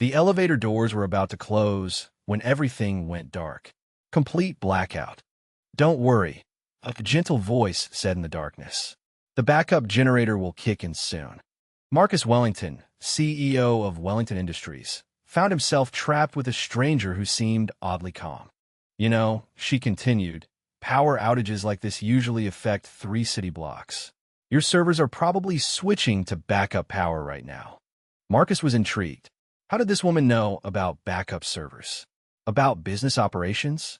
The elevator doors were about to close when everything went dark. Complete blackout. "Don't worry," a gentle voice said in the darkness. "The backup generator will kick in soon." Marcus Wellington, CEO of Wellington Industries, found himself trapped with a stranger who seemed oddly calm. "You know," she continued, "power outages like this usually affect 3 city blocks. Your servers are probably switching to backup power right now." Marcus was intrigued. How did this woman know about backup servers? About business operations?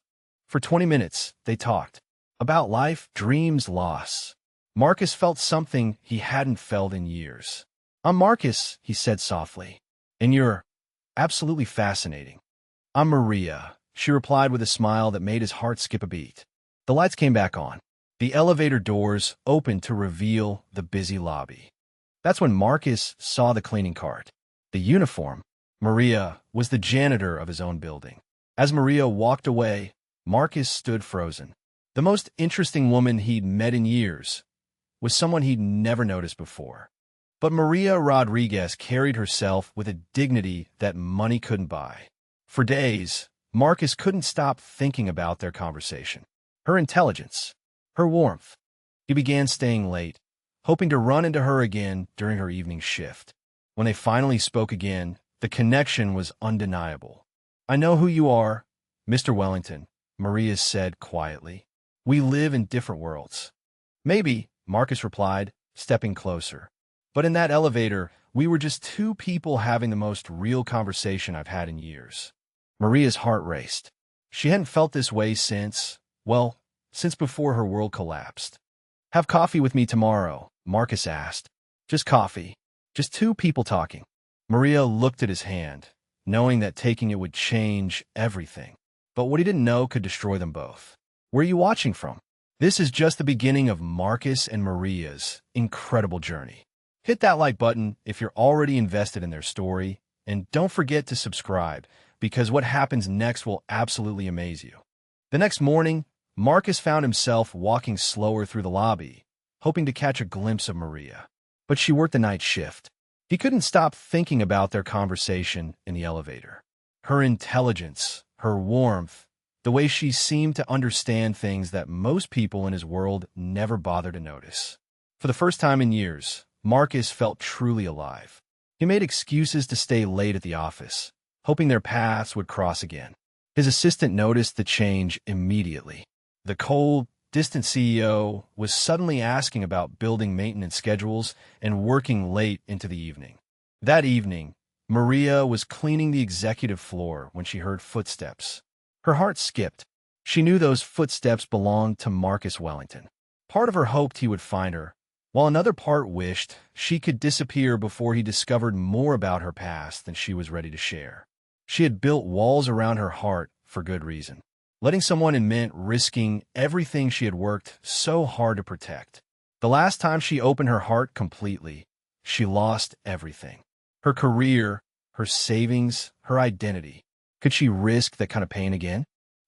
For 20 minutes, they talked. About life, dreams, loss. Marcus felt something he hadn't felt in years. "I'm Marcus," he said softly. "And you're absolutely fascinating." "I'm Maria," she replied with a smile that made his heart skip a beat. The lights came back on. The elevator doors opened to reveal the busy lobby. That's when Marcus saw the cleaning cart. The uniform. Maria was the janitor of his own building. As Maria walked away, Marcus stood frozen. The most interesting woman he'd met in years was someone he'd never noticed before. But Maria Rodriguez carried herself with a dignity that money couldn't buy. For days, Marcus couldn't stop thinking about their conversation. Her intelligence, her warmth. He began staying late, hoping to run into her again during her evening shift. When they finally spoke again, the connection was undeniable. "I know who you are, Mr. Wellington," Maria said quietly. "We live in different worlds." "Maybe," Marcus replied, stepping closer. "But in that elevator, we were just two people having the most real conversation I've had in years." Maria's heart raced. She hadn't felt this way since before her world collapsed. "Have coffee with me tomorrow," Marcus asked. "Just coffee. Just two people talking." Maria looked at his hand, knowing that taking it would change everything. But what he didn't know could destroy them both. "Where are you watching from?" This is just the beginning of Marcus and Maria's incredible journey. Hit that like button if you're already invested in their story, and don't forget to subscribe, because what happens next will absolutely amaze you. The next morning, Marcus found himself walking slower through the lobby, hoping to catch a glimpse of Maria. But she worked the night shift. He couldn't stop thinking about their conversation in the elevator. Her intelligence, her warmth, the way she seemed to understand things that most people in his world never bothered to notice. For the first time in years, Marcus felt truly alive. He made excuses to stay late at the office, hoping their paths would cross again. His assistant noticed the change immediately. The cold, distant CEO was suddenly asking about building maintenance schedules and working late into the evening. That evening, Maria was cleaning the executive floor when she heard footsteps. Her heart skipped. She knew those footsteps belonged to Marcus Wellington. Part of her hoped he would find her, while another part wished she could disappear before he discovered more about her past than she was ready to share. She had built walls around her heart for good reason. Letting someone in meant risking everything she had worked so hard to protect. The last time she opened her heart completely, she lost everything. Her career, her savings, her identity. Could she risk that kind of pain again?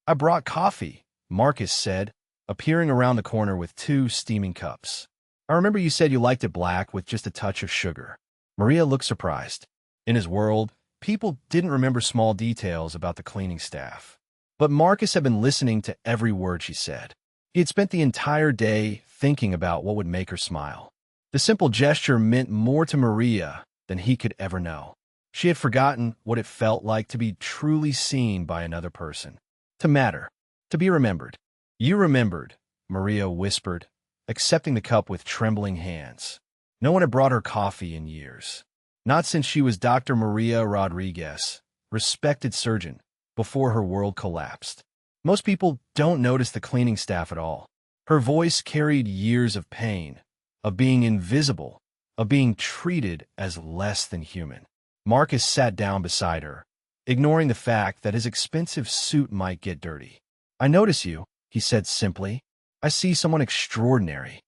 "I brought coffee," Marcus said, appearing around the corner with 2 steaming cups. "I remember you said you liked it black with just a touch of sugar." Maria looked surprised. In his world, people didn't remember small details about the cleaning staff. But Marcus had been listening to every word she said. He had spent the entire day thinking about what would make her smile. The simple gesture meant more to Maria than he could ever know. She had forgotten what it felt like to be truly seen by another person. To matter. To be remembered. "You remembered," Maria whispered, accepting the cup with trembling hands. No one had brought her coffee in years. Not since she was Dr. Maria Rodriguez, respected surgeon, before her world collapsed. Most people don't notice the cleaning staff at all. Her voice carried years of pain, of being invisible, of being treated as less than human. Marcus sat down beside her, ignoring the fact that his expensive suit might get dirty. "I notice you," he said simply. "I see someone extraordinary."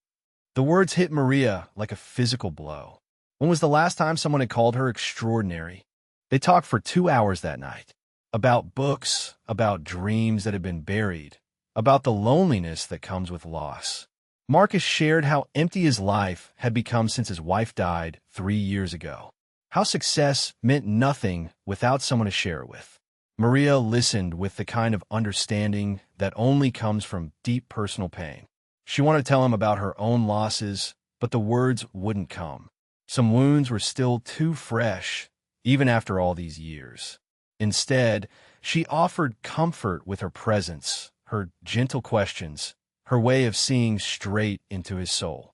The words hit Maria like a physical blow. When was the last time someone had called her extraordinary? They talked for 2 hours that night. About books, about dreams that had been buried, about the loneliness that comes with loss. Marcus shared how empty his life had become since his wife died 3 years ago. how success meant nothing without someone to share it with. Maria listened with the kind of understanding that only comes from deep personal pain. She wanted to tell him about her own losses, but the words wouldn't come. Some wounds were still too fresh, even after all these years. Instead, she offered comfort with her presence, her gentle questions, her way of seeing straight into his soul.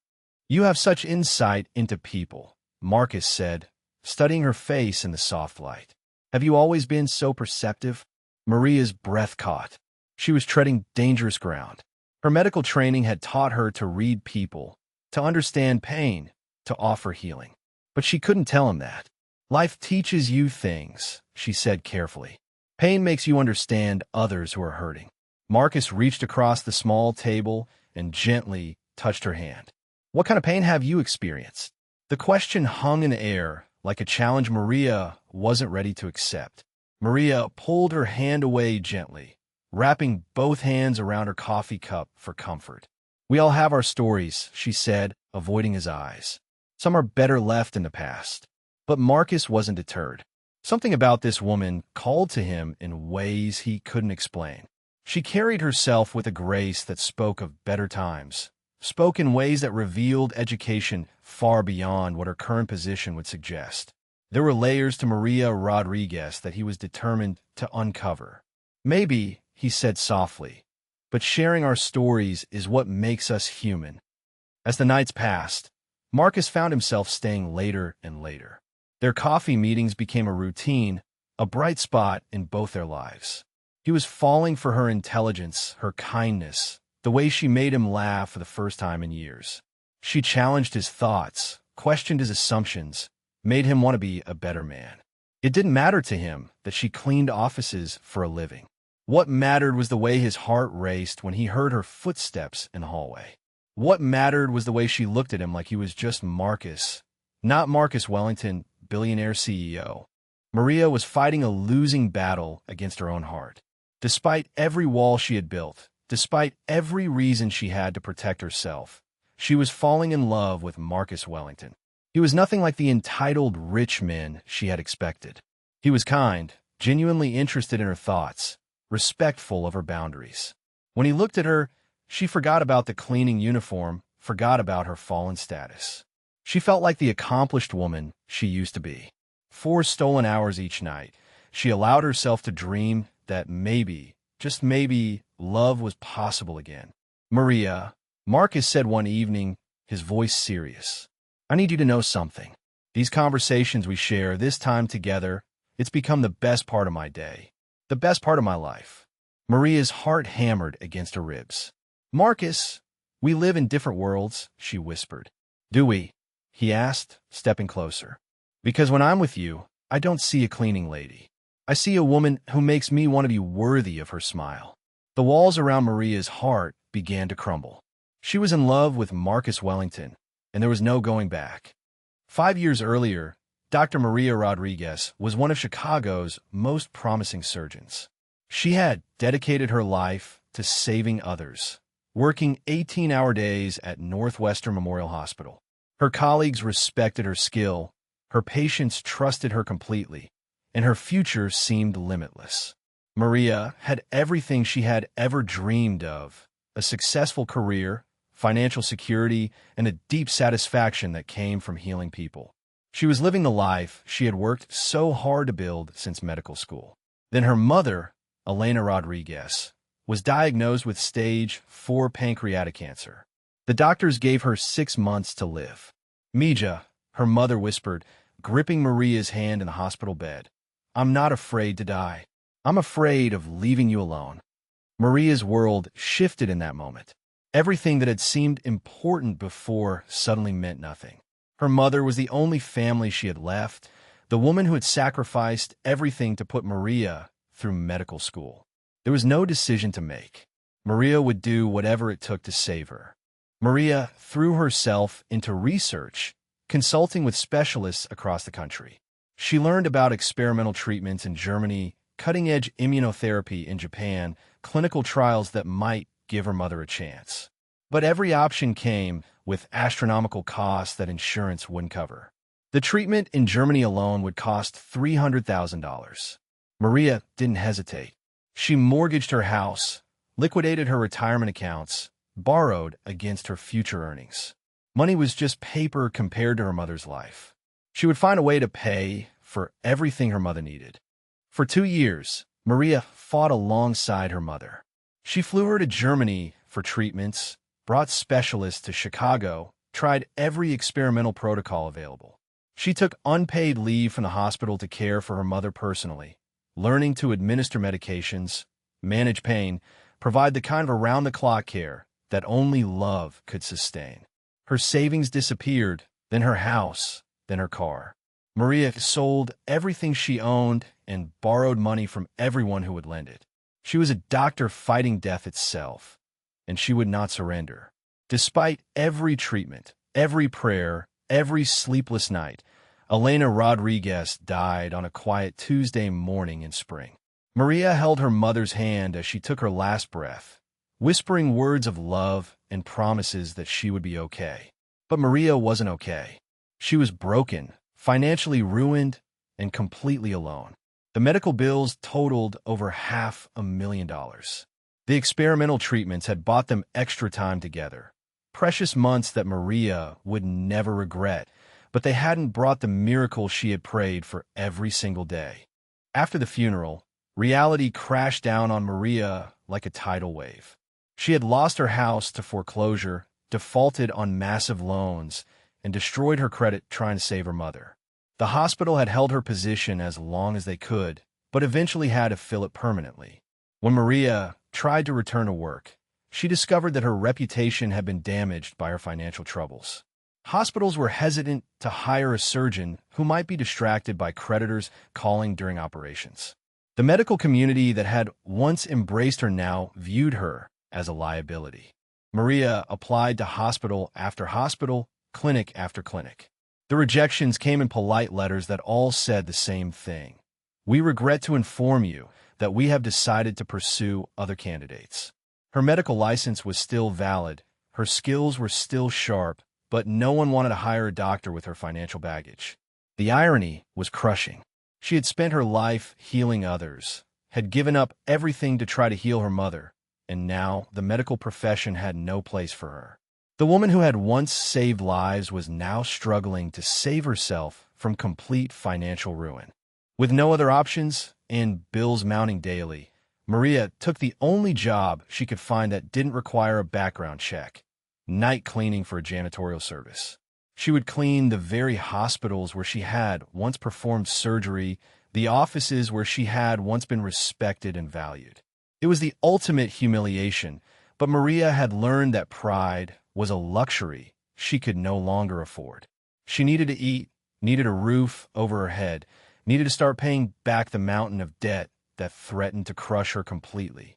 "You have such insight into people," Marcus said, studying her face in the soft light. "Have you always been so perceptive?" Maria's breath caught. She was treading dangerous ground. Her medical training had taught her to read people, to understand pain, to offer healing. But she couldn't tell him that. "Life teaches you things," she said carefully. "Pain makes you understand others who are hurting." Marcus reached across the small table and gently touched her hand. "What kind of pain have you experienced?" The question hung in the air, like a challenge Maria wasn't ready to accept. Maria pulled her hand away gently, wrapping both hands around her coffee cup for comfort. "We all have our stories," she said, avoiding his eyes. "Some are better left in the past." But Marcus wasn't deterred. Something about this woman called to him in ways he couldn't explain. She carried herself with a grace that spoke of better times, spoke in ways that revealed education far beyond what her current position would suggest. There were layers to Maria Rodriguez that he was determined to uncover. "Maybe," he said softly, "but sharing our stories is what makes us human." As the nights passed, Marcus found himself staying later and later. Their coffee meetings became a routine, a bright spot in both their lives. He was falling for her intelligence, her kindness, the way she made him laugh for the first time in years. She challenged his thoughts, questioned his assumptions, made him want to be a better man. It didn't matter to him that she cleaned offices for a living. What mattered was the way his heart raced when he heard her footsteps in the hallway. What mattered was the way she looked at him like he was just Marcus, not Marcus Wellington, billionaire CEO. Maria was fighting a losing battle against her own heart. Despite every wall she had built, despite every reason she had to protect herself, she was falling in love with Marcus Wellington. He was nothing like the entitled rich men she had expected. He was kind, genuinely interested in her thoughts, respectful of her boundaries. When he looked at her, she forgot about the cleaning uniform, forgot about her fallen status. She felt like the accomplished woman she used to be. 4 stolen hours each night, she allowed herself to dream that maybe, just maybe, love was possible again. "Maria," Marcus said one evening, his voice serious, "I need you to know something. These conversations we share, this time together, it's become the best part of my day, the best part of my life." Maria's heart hammered against her ribs. "Marcus, we live in different worlds," she whispered. "Do we?" he asked, stepping closer. "Because when I'm with you, I don't see a cleaning lady. I see a woman who makes me want to be worthy of her smile." The walls around Maria's heart began to crumble. She was in love with Marcus Wellington, and there was no going back. 5 years earlier, Dr. Maria Rodriguez was one of Chicago's most promising surgeons. She had dedicated her life to saving others, working 18-hour days at Northwestern Memorial Hospital. Her colleagues respected her skill, her patients trusted her completely, and her future seemed limitless. Maria had everything she had ever dreamed of: a successful career, financial security, and a deep satisfaction that came from healing people. She was living the life she had worked so hard to build since medical school. Then her mother, Elena Rodriguez, was diagnosed with stage 4 pancreatic cancer. The doctors gave her 6 months to live. "Mija," her mother whispered, gripping Maria's hand in the hospital bed, "I'm not afraid to die. I'm afraid of leaving you alone." Maria's world shifted in that moment. Everything that had seemed important before suddenly meant nothing. Her mother was the only family she had left, the woman who had sacrificed everything to put Maria through medical school. There was no decision to make. Maria would do whatever it took to save her. Maria threw herself into research, consulting with specialists across the country. She learned about experimental treatments in Germany, cutting-edge immunotherapy in Japan, clinical trials that might give her mother a chance. But every option came with astronomical costs that insurance wouldn't cover. The treatment in Germany alone would cost $300,000. Maria didn't hesitate. She mortgaged her house, liquidated her retirement accounts, borrowed against her future earnings. Money was just paper compared to her mother's life. She would find a way to pay for everything her mother needed. For 2 years, Maria fought alongside her mother. She flew her to Germany for treatments, brought specialists to Chicago, tried every experimental protocol available. She took unpaid leave from the hospital to care for her mother personally, learning to administer medications, manage pain, provide the kind of around-the-clock care that only love could sustain. Her savings disappeared, then her house, then her car. Maria sold everything she owned and borrowed money from everyone who would lend it. She was a doctor fighting death itself, and she would not surrender. Despite every treatment, every prayer, every sleepless night, Elena Rodriguez died on a quiet Tuesday morning in spring. Maria held her mother's hand as she took her last breath, whispering words of love and promises that she would be okay. But Maria wasn't okay. She was broken, financially ruined, and completely alone. The medical bills totaled over $500,000. The experimental treatments had bought them extra time together, precious months that Maria would never regret, but they hadn't brought the miracle she had prayed for every single day. After the funeral, reality crashed down on Maria like a tidal wave. She had lost her house to foreclosure, defaulted on massive loans, and destroyed her credit trying to save her mother. The hospital had held her position as long as they could, but eventually had to fill it permanently. When Maria tried to return to work, she discovered that her reputation had been damaged by her financial troubles. Hospitals were hesitant to hire a surgeon who might be distracted by creditors calling during operations. The medical community that had once embraced her now viewed her as a liability. Maria applied to hospital after hospital, clinic after clinic. The rejections came in polite letters that all said the same thing. We regret to inform you that we have decided to pursue other candidates. Her medical license was still valid, her skills were still sharp, but no one wanted to hire a doctor with her financial baggage. The irony was crushing. She had spent her life healing others, had given up everything to try to heal her mother, and now the medical profession had no place for her. The woman who had once saved lives was now struggling to save herself from complete financial ruin. With no other options and bills mounting daily, Maria took the only job she could find that didn't require a background check: night cleaning for a janitorial service. She would clean the very hospitals where she had once performed surgery, the offices where she had once been respected and valued. It was the ultimate humiliation, but Maria had learned that pride was a luxury she could no longer afford. She needed to eat, needed a roof over her head, needed to start paying back the mountain of debt that threatened to crush her completely.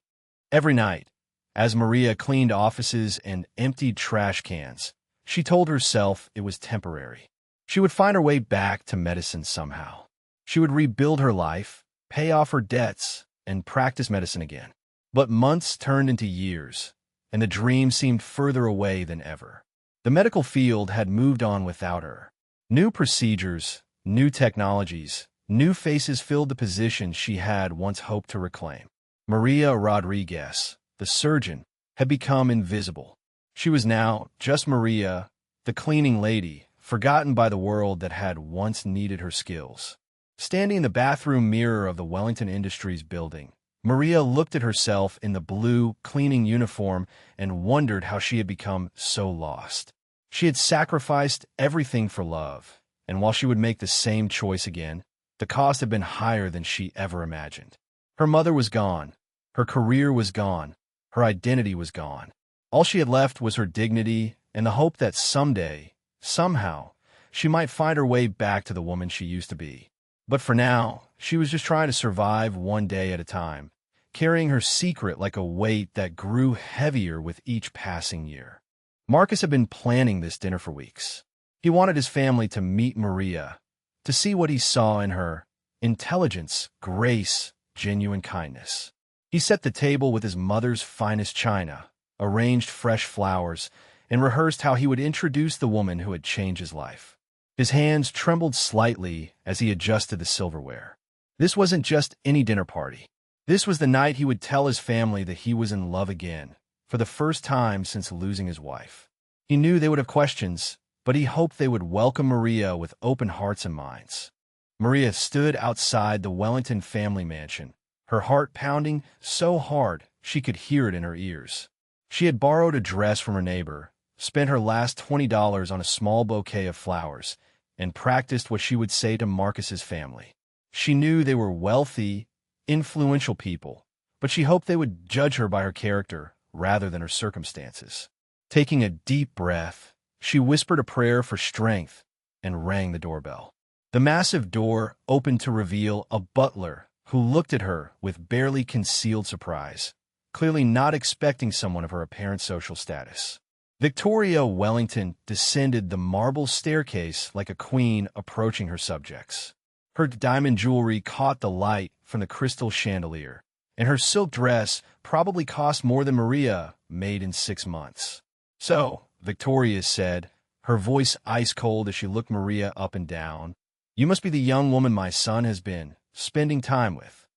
Every night, as Maria cleaned offices and emptied trash cans, she told herself it was temporary. She would find her way back to medicine somehow. She would rebuild her life, pay off her debts, and practice medicine again. But months turned into years, and the dream seemed further away than ever. The medical field had moved on without her. New procedures, new technologies, new faces filled the position she had once hoped to reclaim. Maria Rodriguez, the surgeon, had become invisible. She was now just Maria, the cleaning lady, forgotten by the world that had once needed her skills. Standing in the bathroom mirror of the Wellington Industries building, Maria looked at herself in the blue cleaning uniform and wondered how she had become so lost. She had sacrificed everything for love, and while she would make the same choice again, the cost had been higher than she ever imagined. Her mother was gone. Her career was gone. Her identity was gone. All she had left was her dignity and the hope that someday, somehow, she might find her way back to the woman she used to be. But for now, she was just trying to survive one day at a time, carrying her secret like a weight that grew heavier with each passing year. Marcus had been planning this dinner for weeks. He wanted his family to meet Maria, to see what he saw in her: intelligence, grace, genuine kindness. He set the table with his mother's finest china, arranged fresh flowers, and rehearsed how he would introduce the woman who had changed his life. His hands trembled slightly as he adjusted the silverware. This wasn't just any dinner party. This was the night he would tell his family that he was in love again, for the first time since losing his wife. He knew they would have questions, but he hoped they would welcome Maria with open hearts and minds. Maria stood outside the Wellington family mansion, her heart pounding so hard she could hear it in her ears. She had borrowed a dress from her neighbor, spent her last $20 on a small bouquet of flowers, and practiced what she would say to Marcus's family. She knew they were wealthy, influential people, but she hoped they would judge her by her character rather than her circumstances. Taking a deep breath, she whispered a prayer for strength and rang the doorbell. The massive door opened to reveal a butler who looked at her with barely concealed surprise, clearly not expecting someone of her apparent social status. Victoria Wellington descended the marble staircase like a queen approaching her subjects. Her diamond jewelry caught the light from the crystal chandelier, and her silk dress probably cost more than Maria made in 6 months. "So," Victoria said, her voice ice-cold as she looked Maria up and down, "you must be the young woman my son has been spending time with."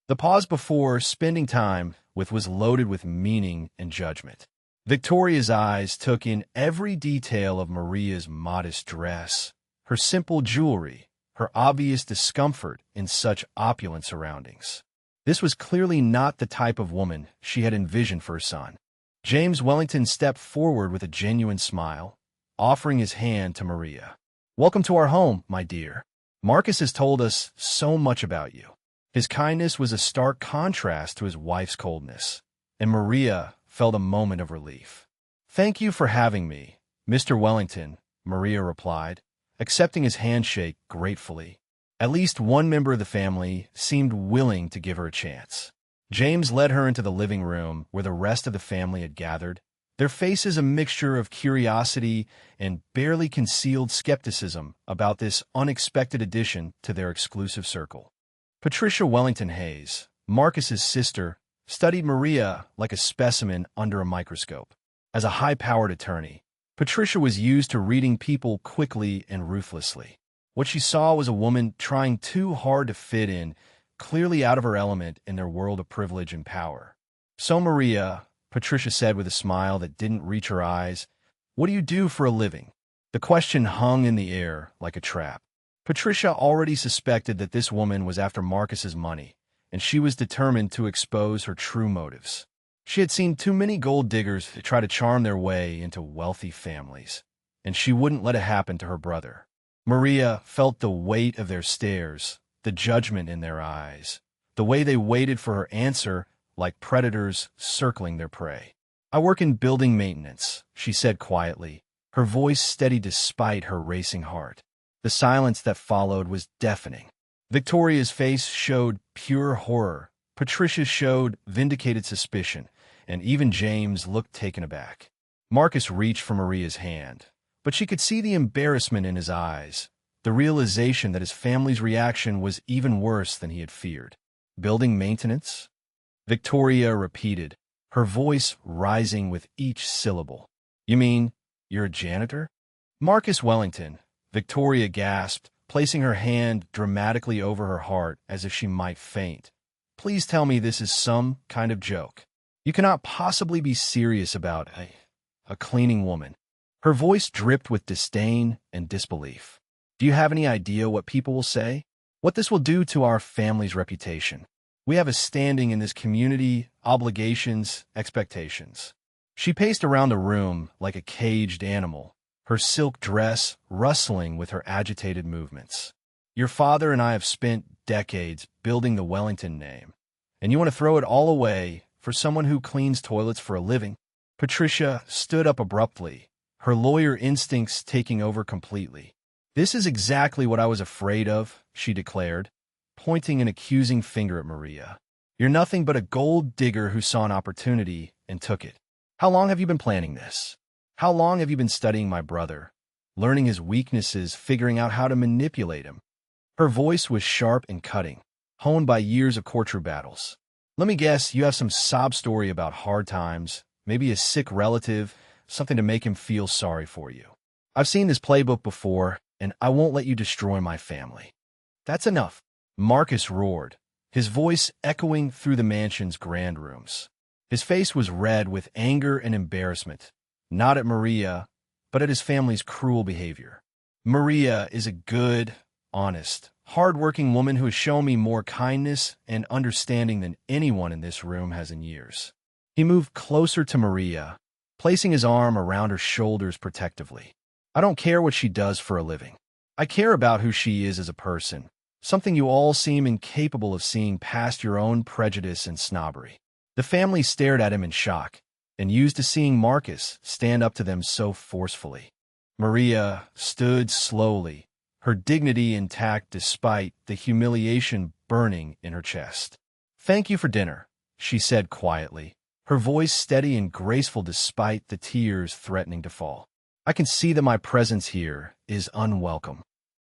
The pause before "spending time with" was loaded with meaning and judgment. Victoria's eyes took in every detail of Maria's modest dress, her simple jewelry, her obvious discomfort in such opulent surroundings. This was clearly not the type of woman she had envisioned for her son. James Wellington stepped forward with a genuine smile, offering his hand to Maria. "Welcome to our home, my dear. Marcus has told us so much about you." His kindness was a stark contrast to his wife's coldness, and Maria felt a moment of relief. "Thank you for having me, Mr. Wellington," Maria replied, accepting his handshake gratefully. At least one member of the family seemed willing to give her a chance. James led her into the living room where the rest of the family had gathered, their faces a mixture of curiosity and barely concealed skepticism about this unexpected addition to their exclusive circle. Patricia Wellington Hayes, Marcus's sister, studied Maria like a specimen under a microscope. As a high-powered attorney, Patricia was used to reading people quickly and ruthlessly. What she saw was a woman trying too hard to fit in, clearly out of her element in their world of privilege and power. "So Maria," Patricia said with a smile that didn't reach her eyes, "what do you do for a living?" The question hung in the air like a trap. Patricia already suspected that this woman was after Marcus's money, and she was determined to expose her true motives. She had seen too many gold diggers try to charm their way into wealthy families, and she wouldn't let it happen to her brother. Maria felt the weight of their stares, the judgment in their eyes, the way they waited for her answer like predators circling their prey. "I work in building maintenance," she said quietly, her voice steady despite her racing heart. The silence that followed was deafening. Victoria's face showed pure horror, Patricia's showed vindicated suspicion, and even James looked taken aback. Marcus reached for Maria's hand, but she could see the embarrassment in his eyes, the realization that his family's reaction was even worse than he had feared. "Building maintenance?" Victoria repeated, her voice rising with each syllable. "You mean you're a janitor?" "Marcus Wellington," Victoria gasped, placing her hand dramatically over her heart as if she might faint. "Please tell me this is some kind of joke. You cannot possibly be serious about a cleaning woman." Her voice dripped with disdain and disbelief. "Do you have any idea what people will say? What this will do to our family's reputation? We have a standing in this community, obligations, expectations." She paced around the room like a caged animal, her silk dress rustling with her agitated movements. "Your father and I have spent decades building the Wellington name, and you want to throw it all away for someone who cleans toilets for a living?" Patricia stood up abruptly, her lawyer instincts taking over completely. "This is exactly what I was afraid of," she declared, pointing an accusing finger at Maria. "You're nothing but a gold digger who saw an opportunity and took it. How long have you been planning this? How long have you been studying my brother, learning his weaknesses, figuring out how to manipulate him?" Her voice was sharp and cutting, honed by years of courtroom battles. "Let me guess, you have some sob story about hard times, maybe a sick relative, something to make him feel sorry for you. I've seen this playbook before. and I won't let you destroy my family. That's enough, Marcus roared, his voice echoing through the mansion's grand rooms. His face was red with anger and embarrassment, not at Maria, but at his family's cruel behavior. Maria is a good, honest, hardworking woman who has shown me more kindness and understanding than anyone in this room has in years. He moved closer to Maria, placing his arm around her shoulders protectively. I don't care what she does for a living. I care about who she is as a person, something you all seem incapable of seeing past your own prejudice and snobbery. The family stared at him in shock, and used to seeing Marcus stand up to them so forcefully. Maria stood slowly, her dignity intact despite the humiliation burning in her chest. "Thank you for dinner," she said quietly, her voice steady and graceful despite the tears threatening to fall. "I can see that my presence here is unwelcome."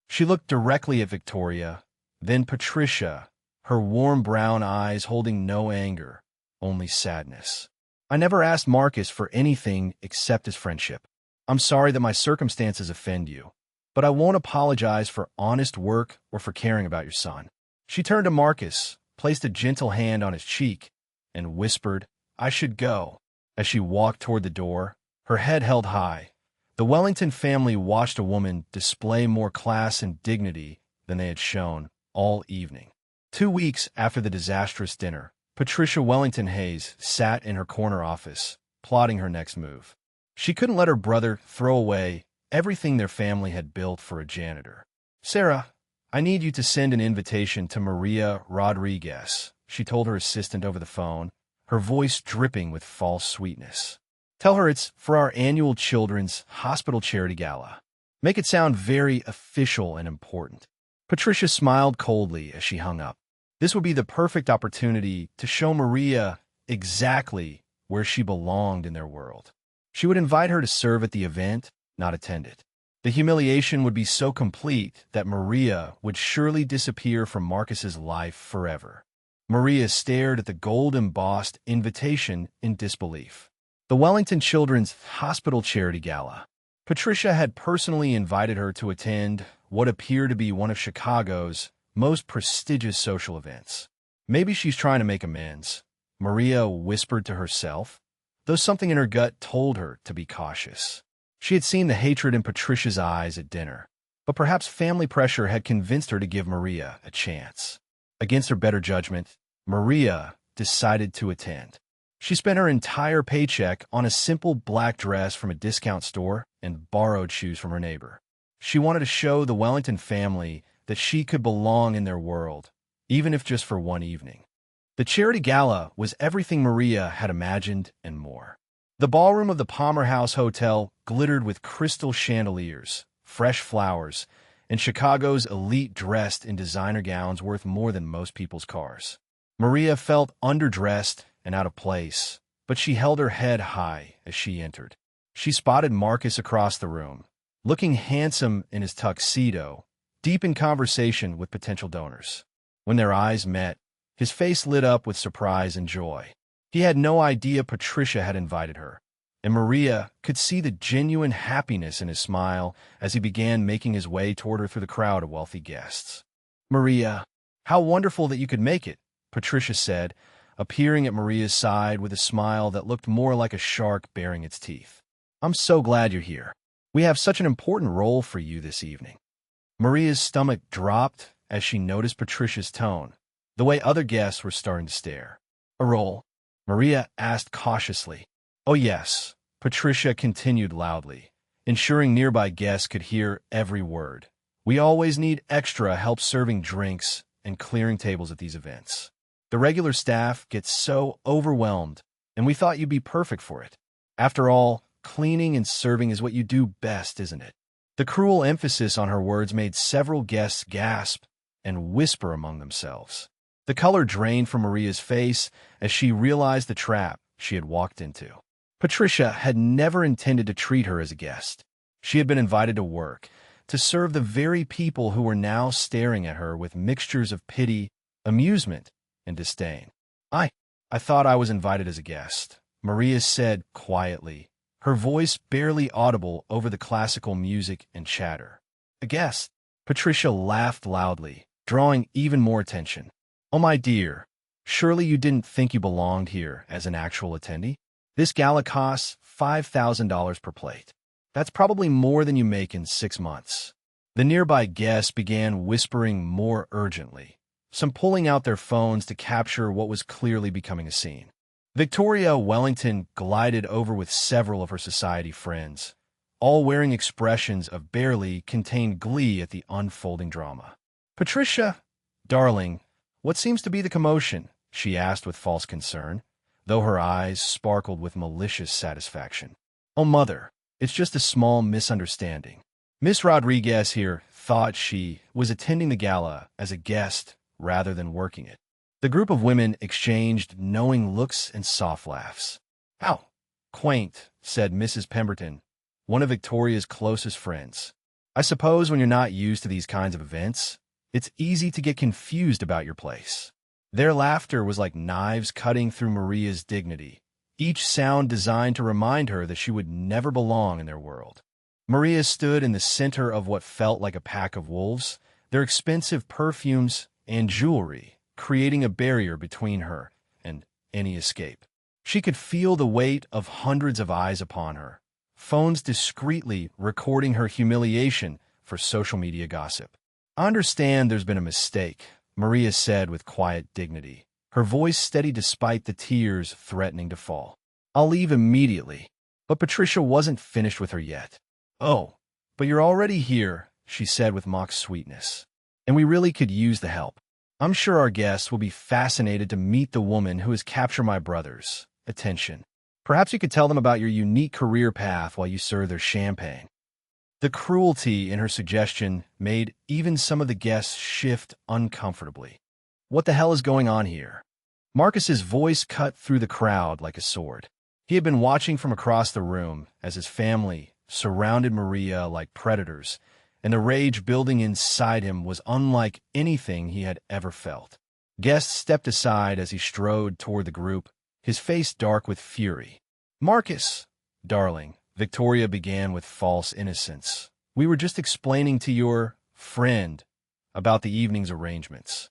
She looked directly at Victoria, then Patricia, her warm brown eyes holding no anger, only sadness. "I never asked Marcus for anything except his friendship. I'm sorry that my circumstances offend you, but I won't apologize for honest work or for caring about your son." She turned to Marcus, placed a gentle hand on his cheek, and whispered, "I should go." As she walked toward the door, her head held high, the Wellington family watched a woman display more class and dignity than they had shown all evening. 2 weeks after the disastrous dinner, Patricia Wellington Hayes sat in her corner office, plotting her next move. She couldn't let her brother throw away everything their family had built for a janitor. "Sarah, I need you to send an invitation to Maria Rodriguez," she told her assistant over the phone, her voice dripping with false sweetness. "Tell her it's for our annual Children's Hospital Charity Gala. Make it sound very official and important." Patricia smiled coldly as she hung up. This would be the perfect opportunity to show Maria exactly where she belonged in their world. She would invite her to serve at the event, not attend it. The humiliation would be so complete that Maria would surely disappear from Marcus's life forever. Maria stared at the gold-embossed invitation in disbelief. The Wellington Children's Hospital Charity Gala. Patricia had personally invited her to attend what appeared to be one of Chicago's most prestigious social events. Maybe she's trying to make amends, Maria whispered to herself, though something in her gut told her to be cautious. She had seen the hatred in Patricia's eyes at dinner, but perhaps family pressure had convinced her to give Maria a chance. Against her better judgment, Maria decided to attend. She spent her entire paycheck on a simple black dress from a discount store and borrowed shoes from her neighbor. She wanted to show the Wellington family that she could belong in their world, even if just for one evening. The charity gala was everything Maria had imagined and more. The ballroom of the Palmer House Hotel glittered with crystal chandeliers, fresh flowers, and Chicago's elite dressed in designer gowns worth more than most people's cars. Maria felt underdressed and out of place, but she held her head high as she entered. She spotted Marcus across the room, looking handsome in his tuxedo, deep in conversation with potential donors. When their eyes met, his face lit up with surprise and joy. He had no idea Patricia had invited her, and Maria could see the genuine happiness in his smile as he began making his way toward her through the crowd of wealthy guests. "Maria, how wonderful that you could make it," Patricia said, appearing at Maria's side with a smile that looked more like a shark baring its teeth. "I'm so glad you're here. We have such an important role for you this evening." Maria's stomach dropped as she noticed Patricia's tone, the way other guests were starting to stare. "A role?" Maria asked cautiously. "Oh yes," Patricia continued loudly, ensuring nearby guests could hear every word. "We always need extra help serving drinks and clearing tables at these events. The regular staff gets so overwhelmed, and we thought you'd be perfect for it. After all, cleaning and serving is what you do best, isn't it?" The cruel emphasis on her words made several guests gasp and whisper among themselves. The color drained from Maria's face as she realized the trap she had walked into. Patricia had never intended to treat her as a guest. She had been invited to work, to serve the very people who were now staring at her with mixtures of pity, amusement, and disdain. I thought I was invited as a guest," Maria said quietly, her voice barely audible over the classical music and chatter. A guest. Patricia laughed loudly, drawing even more attention. Oh, my dear, surely you didn't think you belonged here as an actual attendee? This gala costs $5,000 per plate. That's probably more than you make in 6 months. The nearby guests began whispering more urgently, some pulling out their phones to capture what was clearly becoming a scene. Victoria Wellington glided over with several of her society friends, all wearing expressions of barely contained glee at the unfolding drama. "Patricia, darling, what seems to be the commotion?" she asked with false concern, though her eyes sparkled with malicious satisfaction. "Oh, mother, it's just a small misunderstanding. Miss Rodriguez here thought she was attending the gala as a guest rather than working it." The group of women exchanged knowing looks and soft laughs. "How quaint," said Mrs. Pemberton, one of Victoria's closest friends. "I suppose when you're not used to these kinds of events, it's easy to get confused about your place." Their laughter was like knives cutting through Maria's dignity, each sound designed to remind her that she would never belong in their world. Maria stood in the center of what felt like a pack of wolves, their expensive perfumes and jewelry creating a barrier between her and any escape. She could feel the weight of hundreds of eyes upon her, phones discreetly recording her humiliation for social media gossip. "I understand there's been a mistake," Maria said with quiet dignity, her voice steady despite the tears threatening to fall. "I'll leave immediately." But Patricia wasn't finished with her yet. "Oh, but you're already here," she said with mock sweetness. "And we really could use the help. I'm sure our guests will be fascinated to meet the woman who has captured my brother's attention. Perhaps you could tell them about your unique career path while you serve their champagne." The cruelty in her suggestion made even some of the guests shift uncomfortably. "What the hell is going on here?" Marcus's voice cut through the crowd like a sword. He had been watching from across the room as his family surrounded Maria like predators, and the rage building inside him was unlike anything he had ever felt. Guests stepped aside as he strode toward the group, his face dark with fury. "Marcus, darling," Victoria began with false innocence, "we were just explaining to your friend about the evening's arrangements."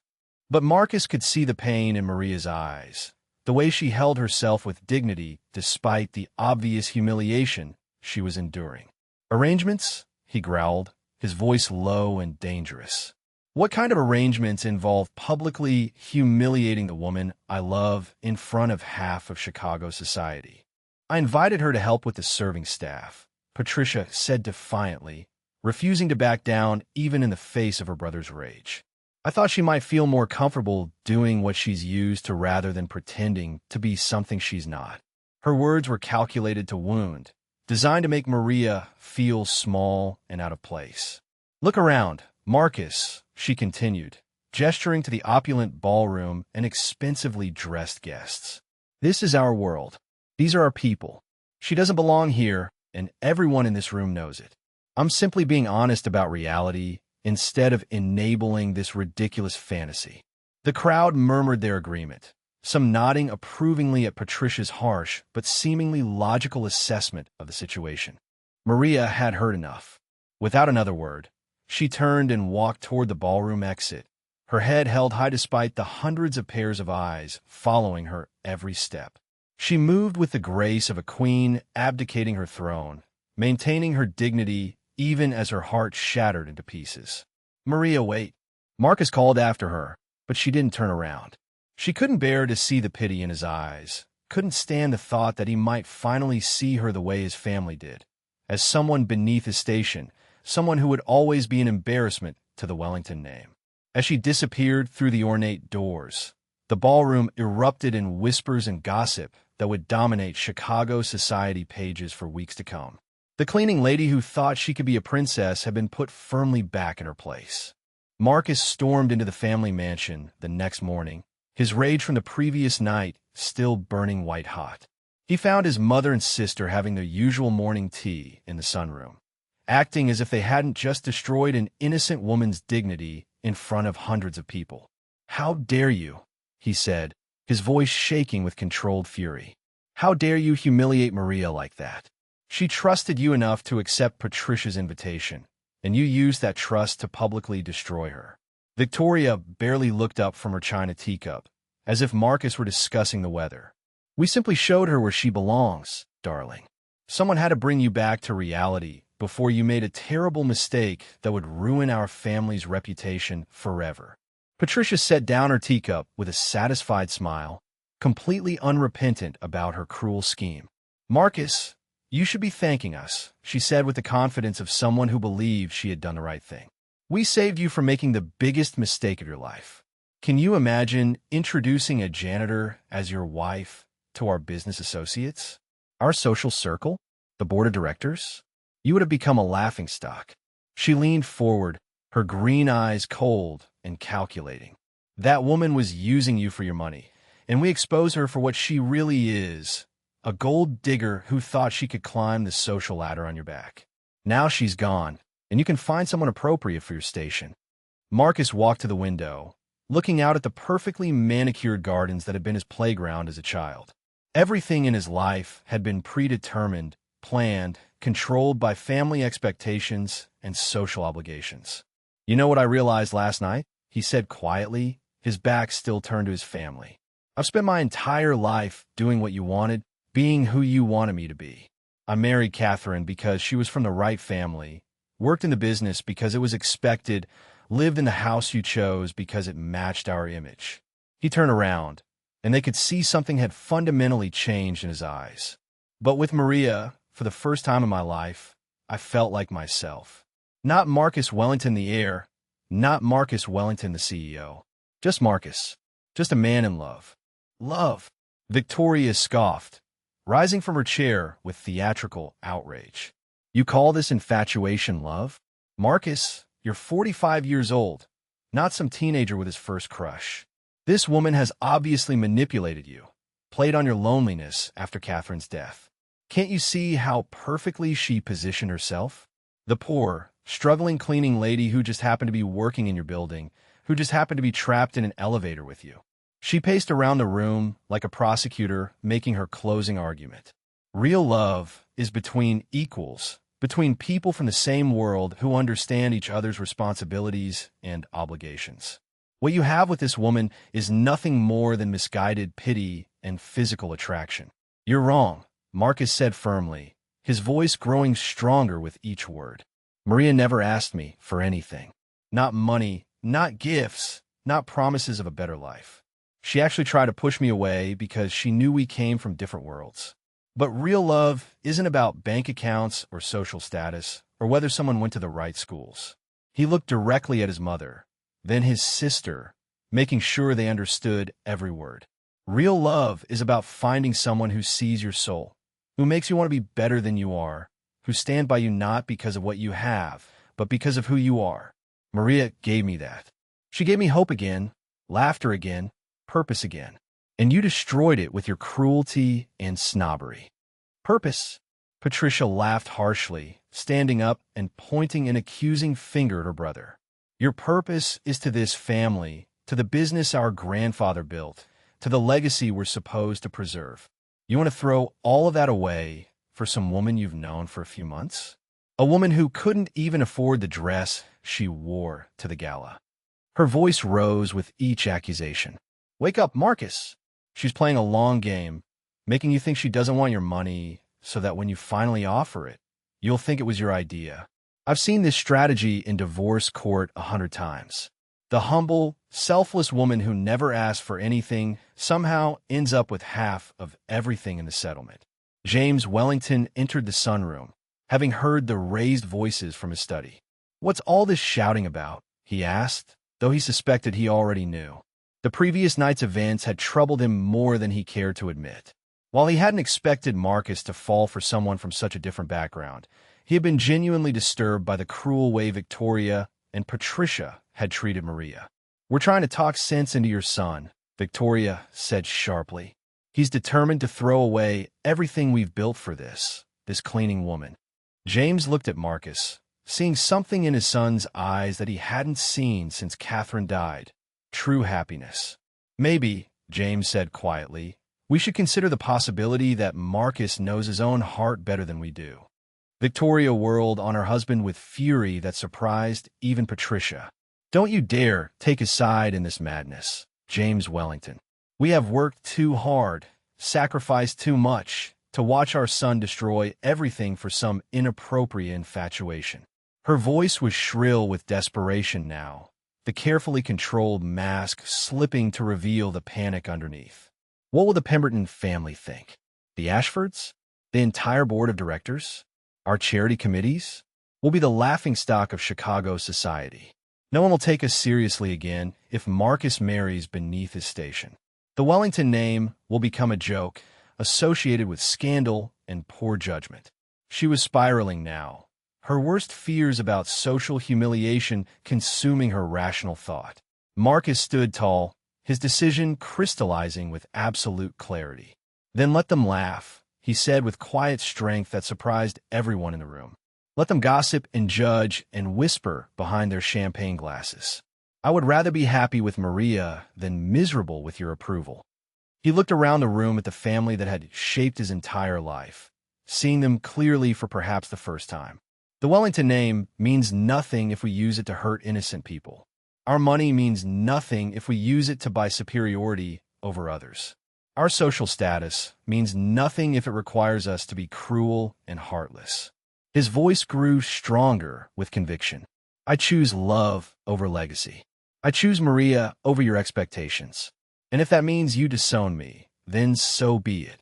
But Marcus could see the pain in Maria's eyes, the way she held herself with dignity despite the obvious humiliation she was enduring. "Arrangements?" he growled, his voice low and dangerous. "What kind of arrangements involve publicly humiliating the woman I love in front of half of Chicago society?" "I invited her to help with the serving staff," Patricia said defiantly, refusing to back down even in the face of her brother's rage. "I thought she might feel more comfortable doing what she's used to rather than pretending to be something she's not." Her words were calculated to wound, designed to make Maria feel small and out of place. "Look around, Marcus," she continued, gesturing to the opulent ballroom and expensively dressed guests. "This is our world. These are our people. She doesn't belong here, and everyone in this room knows it. I'm simply being honest about reality instead of enabling this ridiculous fantasy." The crowd murmured their agreement, some nodding approvingly at Patricia's harsh but seemingly logical assessment of the situation. Maria had heard enough. Without another word, she turned and walked toward the ballroom exit, her head held high despite the hundreds of pairs of eyes following her every step. She moved with the grace of a queen abdicating her throne, maintaining her dignity even as her heart shattered into pieces. "Maria, wait." Marcus called after her, but she didn't turn around. She couldn't bear to see the pity in his eyes, couldn't stand the thought that he might finally see her the way his family did, as someone beneath his station, someone who would always be an embarrassment to the Wellington name. As she disappeared through the ornate doors, the ballroom erupted in whispers and gossip that would dominate Chicago society pages for weeks to come. The cleaning lady who thought she could be a princess had been put firmly back in her place. Marcus stormed into the family mansion the next morning, his rage from the previous night still burning white hot. He found his mother and sister having their usual morning tea in the sunroom, acting as if they hadn't just destroyed an innocent woman's dignity in front of hundreds of people. "How dare you?" he said, his voice shaking with controlled fury. "How dare you humiliate Maria like that? She trusted you enough to accept Patricia's invitation, and you used that trust to publicly destroy her. Victoria barely looked up from her china teacup, as if Marcus were discussing the weather. We simply showed her where she belongs, darling. Someone had to bring you back to reality before you made a terrible mistake that would ruin our family's reputation forever. Patricia set down her teacup with a satisfied smile, completely unrepentant about her cruel scheme. Marcus, you should be thanking us, she said with the confidence of someone who believed she had done the right thing. We saved you from making the biggest mistake of your life. Can you imagine introducing a janitor as your wife to our business associates? Our social circle? The board of directors? You would have become a laughingstock. She leaned forward, her green eyes cold and calculating. That woman was using you for your money, and we expose her for what she really is, a gold digger who thought she could climb the social ladder on your back. Now she's gone, and you can find someone appropriate for your station. Marcus walked to the window, looking out at the perfectly manicured gardens that had been his playground as a child. Everything in his life had been predetermined, planned, controlled by family expectations and social obligations. You know what I realized last night? He said quietly, his back still turned to his family. I've spent my entire life doing what you wanted, being who you wanted me to be. I married Catherine because she was from the right family, worked in the business because it was expected, lived in the house you chose because it matched our image. He turned around, and they could see something had fundamentally changed in his eyes. But with Maria, for the first time in my life, I felt like myself. Not Marcus Wellington the heir, not Marcus Wellington the CEO. Just Marcus. Just a man in love. Love. Victoria scoffed, rising from her chair with theatrical outrage. You call this infatuation love? Marcus, you're 45 years old, not some teenager with his first crush. This woman has obviously manipulated you, played on your loneliness after Catherine's death. Can't you see how perfectly she positioned herself? The poor, struggling cleaning lady who just happened to be working in your building, who just happened to be trapped in an elevator with you. She paced around the room like a prosecutor making her closing argument. Real love is between equals, between people from the same world who understand each other's responsibilities and obligations. What you have with this woman is nothing more than misguided pity and physical attraction. You're wrong, Marcus said firmly, his voice growing stronger with each word. Maria never asked me for anything. Not money, not gifts, not promises of a better life. She actually tried to push me away because she knew we came from different worlds. But real love isn't about bank accounts or social status or whether someone went to the right schools. He looked directly at his mother, then his sister, making sure they understood every word. Real love is about finding someone who sees your soul, who makes you want to be better than you are, who stand by you not because of what you have, but because of who you are. Maria gave me that. She gave me hope again, laughter again, purpose again. And you destroyed it with your cruelty and snobbery. Purpose? Patricia laughed harshly, standing up and pointing an accusing finger at her brother. Your purpose is to this family, to the business our grandfather built, to the legacy we're supposed to preserve. You want to throw all of that away for some woman you've known for a few months? A woman who couldn't even afford the dress she wore to the gala. Her voice rose with each accusation. Wake up, Marcus. She's playing a long game, making you think she doesn't want your money so that when you finally offer it, you'll think it was your idea. I've seen this strategy in divorce court 100 times. The humble, selfless woman who never asked for anything somehow ends up with half of everything in the settlement. James Wellington entered the sunroom, having heard the raised voices from his study. What's all this shouting about? He asked, though he suspected he already knew. The previous night's events had troubled him more than he cared to admit. While he hadn't expected Marcus to fall for someone from such a different background, he had been genuinely disturbed by the cruel way Victoria and Patricia had treated Maria. We're trying to talk sense into your son, Victoria said sharply. He's determined to throw away everything we've built for this cleaning woman. James looked at Marcus, seeing something in his son's eyes that he hadn't seen since Catherine died. True happiness. Maybe, James said quietly, we should consider the possibility that Marcus knows his own heart better than we do. Victoria whirled on her husband with fury that surprised even Patricia. "Don't you dare take his side in this madness, James Wellington. We have worked too hard, sacrificed too much, to watch our son destroy everything for some inappropriate infatuation." Her voice was shrill with desperation now, the carefully controlled mask slipping to reveal the panic underneath. What will the Pemberton family think? The Ashfords? The entire board of directors? Our charity committees? We'll be the laughingstock of Chicago society. No one will take us seriously again if Marcus marries beneath his station. The Wellington name will become a joke, associated with scandal and poor judgment. She was spiraling now, her worst fears about social humiliation consuming her rational thought. Marcus stood tall, his decision crystallizing with absolute clarity. "Then let them laugh," he said with quiet strength that surprised everyone in the room. "Let them gossip and judge and whisper behind their champagne glasses. I would rather be happy with Maria than miserable with your approval." He looked around the room at the family that had shaped his entire life, seeing them clearly for perhaps the first time. The Wellington name means nothing if we use it to hurt innocent people. Our money means nothing if we use it to buy superiority over others. Our social status means nothing if it requires us to be cruel and heartless. His voice grew stronger with conviction. "I choose love over legacy. I choose Maria over your expectations. And if that means you disown me, then so be it."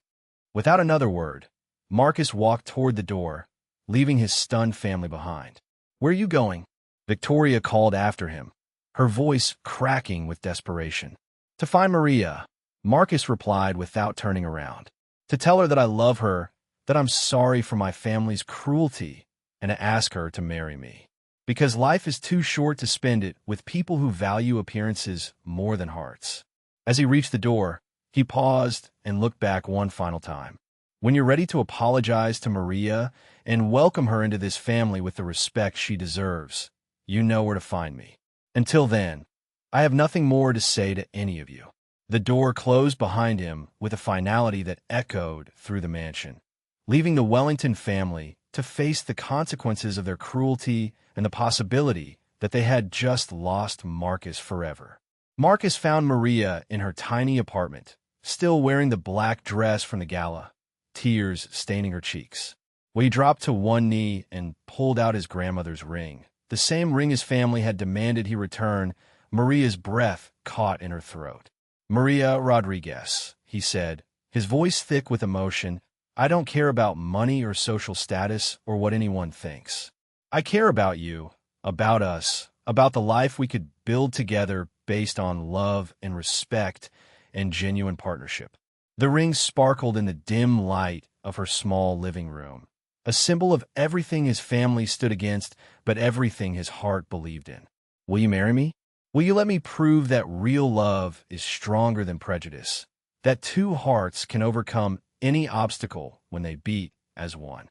Without another word, Marcus walked toward the door, leaving his stunned family behind. "Where are you going?" Victoria called after him, her voice cracking with desperation. "To find Maria," Marcus replied without turning around. "To tell her that I love her, that I'm sorry for my family's cruelty, and to ask her to marry me. Because life is too short to spend it with people who value appearances more than hearts." As he reached the door, he paused and looked back one final time. "When you're ready to apologize to Maria and welcome her into this family with the respect she deserves, you know where to find me. Until then, I have nothing more to say to any of you." The door closed behind him with a finality that echoed through the mansion, leaving the Wellington family to face the consequences of their cruelty and the possibility that they had just lost Marcus forever. Marcus found Maria in her tiny apartment, still wearing the black dress from the gala, tears staining her cheeks. He dropped to one knee and pulled out his grandmother's ring, the same ring his family had demanded he return. Maria's breath caught in her throat. "Maria Rodriguez," he said, his voice thick with emotion, "I don't care about money or social status or what anyone thinks. I care about you, about us, about the life we could build together based on love and respect and genuine partnership." The ring sparkled in the dim light of her small living room, a symbol of everything his family stood against, but everything his heart believed in. "Will you marry me? Will you let me prove that real love is stronger than prejudice, that two hearts can overcome any obstacle when they beat as one?"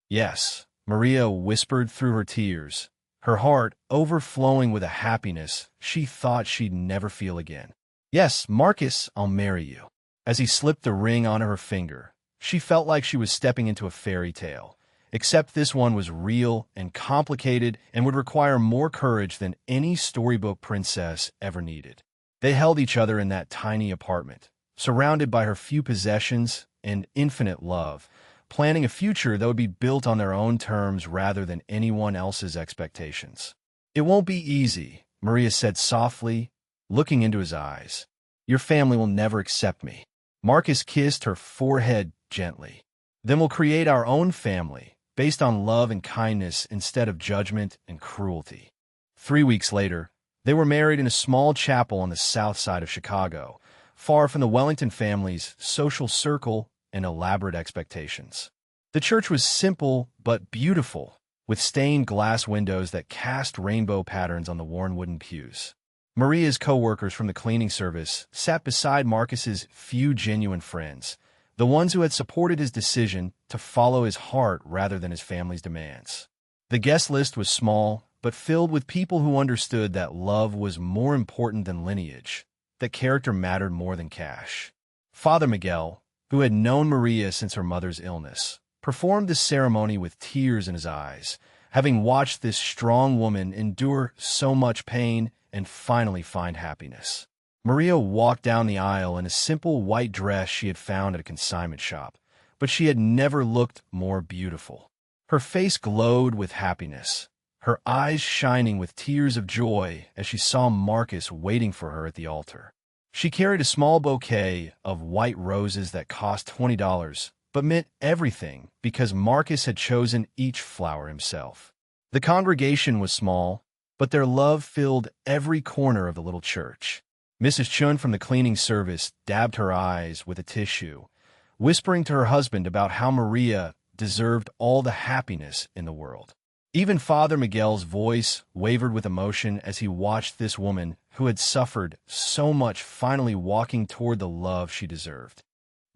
"Yes," Maria whispered through her tears, her heart overflowing with a happiness she thought she'd never feel again. "Yes, Marcus, I'll marry you." As he slipped the ring onto her finger, she felt like she was stepping into a fairy tale, except this one was real and complicated and would require more courage than any storybook princess ever needed. They held each other in that tiny apartment, surrounded by her few possessions and infinite love, planning a future that would be built on their own terms rather than anyone else's expectations. "It won't be easy," Maria said softly, looking into his eyes. "Your family will never accept me." Marcus kissed her forehead gently. "Then we'll create our own family, based on love and kindness instead of judgment and cruelty." 3 weeks later, they were married in a small chapel on the south side of Chicago, far from the Wellington family's social circle and elaborate expectations. The church was simple but beautiful, with stained glass windows that cast rainbow patterns on the worn wooden pews. Maria's co-workers from the cleaning service sat beside Marcus's few genuine friends, the ones who had supported his decision to follow his heart rather than his family's demands. The guest list was small, but filled with people who understood that love was more important than lineage, that character mattered more than cash. Father Miguel, who had known Maria since her mother's illness, performed the ceremony with tears in his eyes, having watched this strong woman endure so much pain and finally find happiness. Maria walked down the aisle in a simple white dress she had found at a consignment shop, but she had never looked more beautiful. Her face glowed with happiness, her eyes shining with tears of joy as she saw Marcus waiting for her at the altar. She carried a small bouquet of white roses that cost $20, but meant everything because Marcus had chosen each flower himself. The congregation was small, but their love filled every corner of the little church. Mrs. Chun from the cleaning service dabbed her eyes with a tissue, whispering to her husband about how Maria deserved all the happiness in the world. Even Father Miguel's voice wavered with emotion as he watched this woman who had suffered so much finally walking toward the love she deserved.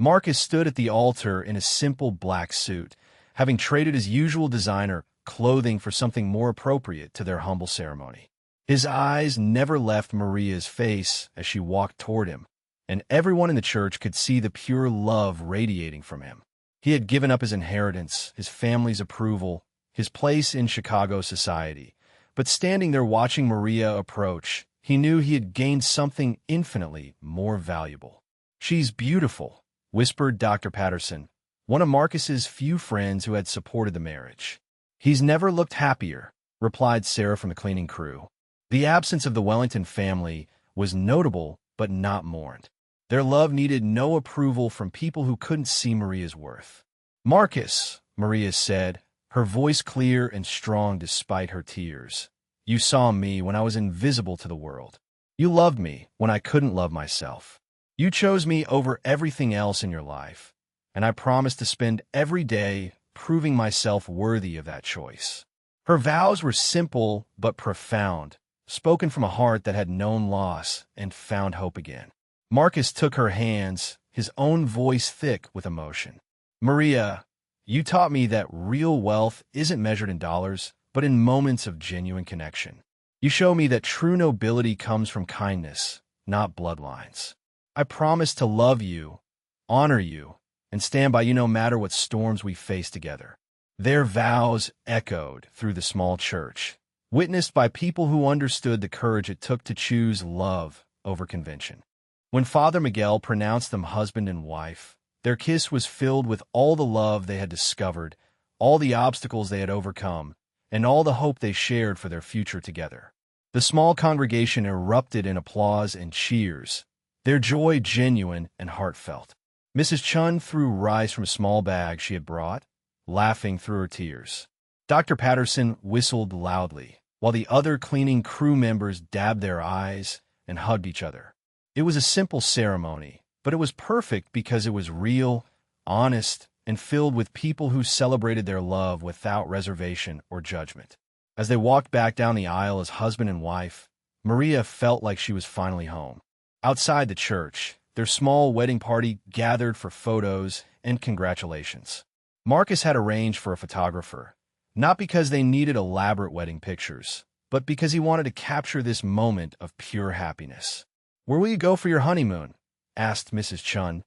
Marcus stood at the altar in a simple black suit, having traded his usual designer clothing for something more appropriate to their humble ceremony. His eyes never left Maria's face as she walked toward him, and everyone in the church could see the pure love radiating from him. He had given up his inheritance, his family's approval, his place in Chicago society, but standing there watching Maria approach, he knew he had gained something infinitely more valuable. "She's beautiful," whispered Dr. Patterson, one of Marcus's few friends who had supported the marriage. "He's never looked happier," replied Sarah from the cleaning crew. The absence of the Wellington family was notable but not mourned. Their love needed no approval from people who couldn't see Maria's worth. "Marcus," Maria said, her voice clear and strong despite her tears, "you saw me when I was invisible to the world. You loved me when I couldn't love myself. You chose me over everything else in your life, and I promise to spend every day proving myself worthy of that choice." Her vows were simple but profound, spoken from a heart that had known loss and found hope again. Marcus took her hands, his own voice thick with emotion. "Maria, you taught me that real wealth isn't measured in dollars, but in moments of genuine connection. You show me that true nobility comes from kindness, not bloodlines. I promise to love you, honor you, and stand by you no matter what storms we face together." Their vows echoed through the small church, witnessed by people who understood the courage it took to choose love over convention. When Father Miguel pronounced them husband and wife, their kiss was filled with all the love they had discovered, all the obstacles they had overcome, and all the hope they shared for their future together. The small congregation erupted in applause and cheers, their joy genuine and heartfelt. Mrs. Chun threw rice from a small bag she had brought, laughing through her tears. Dr. Patterson whistled loudly, while the other cleaning crew members dabbed their eyes and hugged each other. It was a simple ceremony, but it was perfect because it was real, honest, and filled with people who celebrated their love without reservation or judgment. As they walked back down the aisle as husband and wife, Maria felt like she was finally home. Outside the church, their small wedding party gathered for photos and congratulations. Marcus had arranged for a photographer, not because they needed elaborate wedding pictures, but because he wanted to capture this moment of pure happiness. "Where will you go for your honeymoon?" asked Mrs. Chun,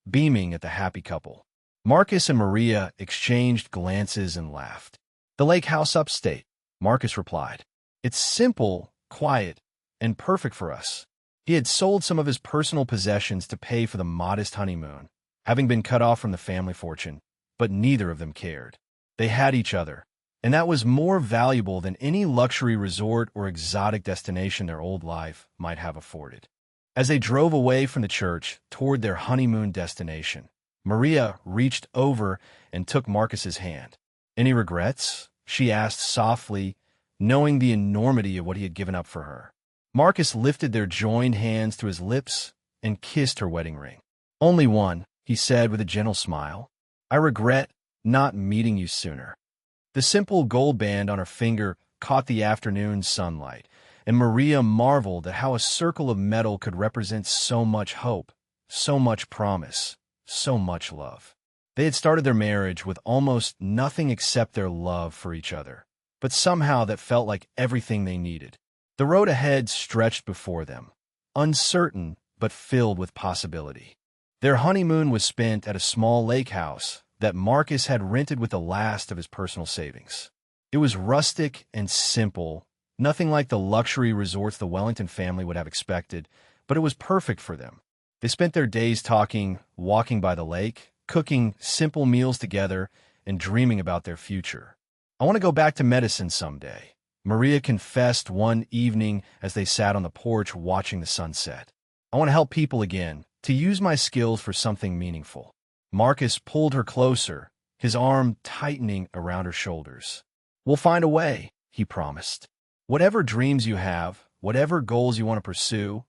beaming at the happy couple. Marcus and Maria exchanged glances and laughed. "The lake house upstate," Marcus replied. "It's simple, quiet, and perfect for us." He had sold some of his personal possessions to pay for the modest honeymoon, having been cut off from the family fortune, but neither of them cared. They had each other, and that was more valuable than any luxury resort or exotic destination their old life might have afforded. As they drove away from the church toward their honeymoon destination, Maria reached over and took Marcus's hand. "Any regrets?" she asked softly, knowing the enormity of what he had given up for her. Marcus lifted their joined hands to his lips and kissed her wedding ring. "Only one," he said with a gentle smile. "I regret not meeting you sooner." The simple gold band on her finger caught the afternoon sunlight, and Maria marveled at how a circle of metal could represent so much hope, so much promise, so much love. They had started their marriage with almost nothing except their love for each other, but somehow that felt like everything they needed. The road ahead stretched before them, uncertain but filled with possibility. Their honeymoon was spent at a small lake house that Marcus had rented with the last of his personal savings. It was rustic and simple, nothing like the luxury resorts the Wellington family would have expected, but it was perfect for them. They spent their days talking, walking by the lake, cooking simple meals together, and dreaming about their future. "I want to go back to medicine someday," Maria confessed one evening as they sat on the porch watching the sunset. "I want to help people again, to use my skills for something meaningful." Marcus pulled her closer, his arm tightening around her shoulders. "We'll find a way," he promised. "Whatever dreams you have, whatever goals you want to pursue,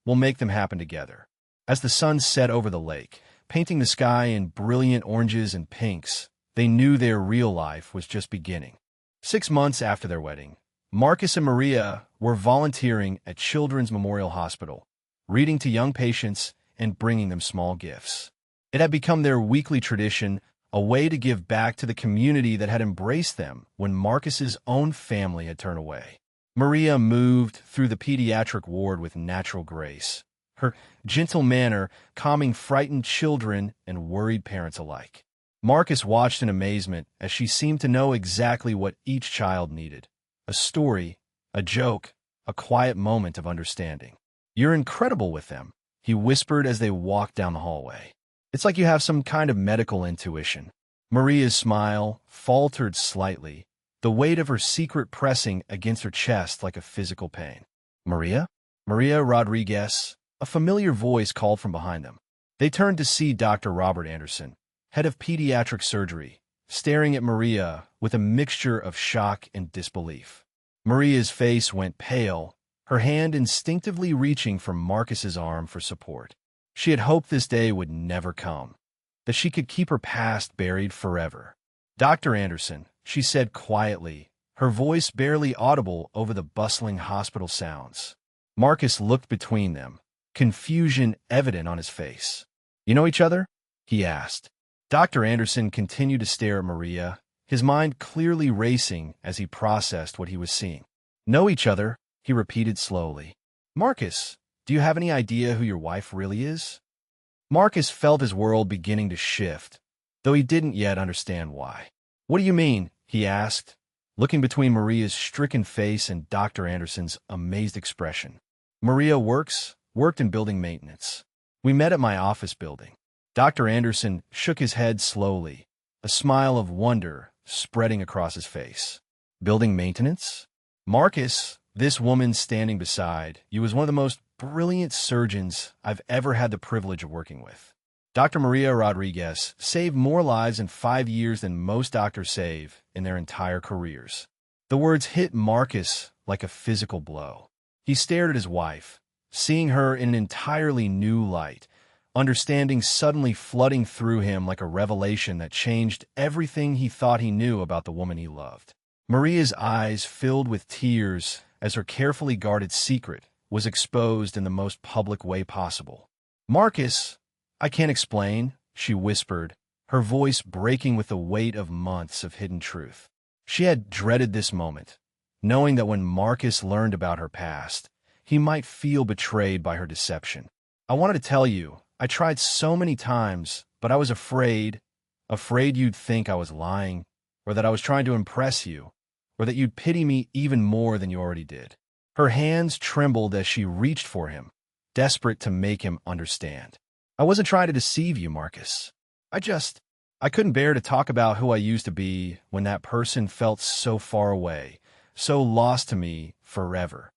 we'll make them happen together." As the sun set over the lake, painting the sky in brilliant oranges and pinks, they knew their real life was just beginning. 6 months after their wedding, Marcus and Maria were volunteering at Children's Memorial Hospital, reading to young patients and bringing them small gifts. It had become their weekly tradition, a way to give back to the community that had embraced them when Marcus's own family had turned away. Maria moved through the pediatric ward with natural grace, her gentle manner calming frightened children and worried parents alike. Marcus watched in amazement as she seemed to know exactly what each child needed: a story, a joke, a quiet moment of understanding. "You're incredible with them," he whispered as they walked down the hallway. "It's like you have some kind of medical intuition." Maria's smile faltered slightly, the weight of her secret pressing against her chest like a physical pain. "Maria? Maria Rodriguez?" A familiar voice called from behind them. They turned to see Dr. Robert Anderson, head of pediatric surgery, staring at Maria with a mixture of shock and disbelief. Maria's face went pale, her hand instinctively reaching for Marcus's arm for support. She had hoped this day would never come, that she could keep her past buried forever. "Dr. Anderson," she said quietly, her voice barely audible over the bustling hospital sounds. Marcus looked between them, confusion evident on his face. "You know each other?" he asked. Dr. Anderson continued to stare at Maria, his mind clearly racing as he processed what he was seeing. "Know each other," he repeated slowly. "Marcus, do you have any idea who your wife really is?" Marcus felt his world beginning to shift, though he didn't yet understand why. "What do you mean?" he asked, looking between Maria's stricken face and Dr. Anderson's amazed expression. "Maria worked in building maintenance. We met at my office building." Dr. Anderson shook his head slowly, a smile of wonder spreading across his face. "Building maintenance? Marcus, this woman standing beside you is one of the most brilliant surgeons I've ever had the privilege of working with. Dr. Maria Rodriguez saved more lives in 5 years than most doctors save in their entire careers." The words hit Marcus like a physical blow. He stared at his wife, seeing her in an entirely new light, understanding suddenly flooding through him like a revelation that changed everything he thought he knew about the woman he loved. Maria's eyes filled with tears as her carefully guarded secret was exposed in the most public way possible. "Marcus, I can't explain," she whispered, her voice breaking with the weight of months of hidden truth. She had dreaded this moment, knowing that when Marcus learned about her past, he might feel betrayed by her deception. "I wanted to tell you, I tried so many times, but I was afraid you'd think I was lying, or that I was trying to impress you, or that you'd pity me even more than you already did." Her hands trembled as she reached for him, desperate to make him understand. "I wasn't trying to deceive you, Marcus. I couldn't bear to talk about who I used to be when that person felt so far away, so lost to me forever."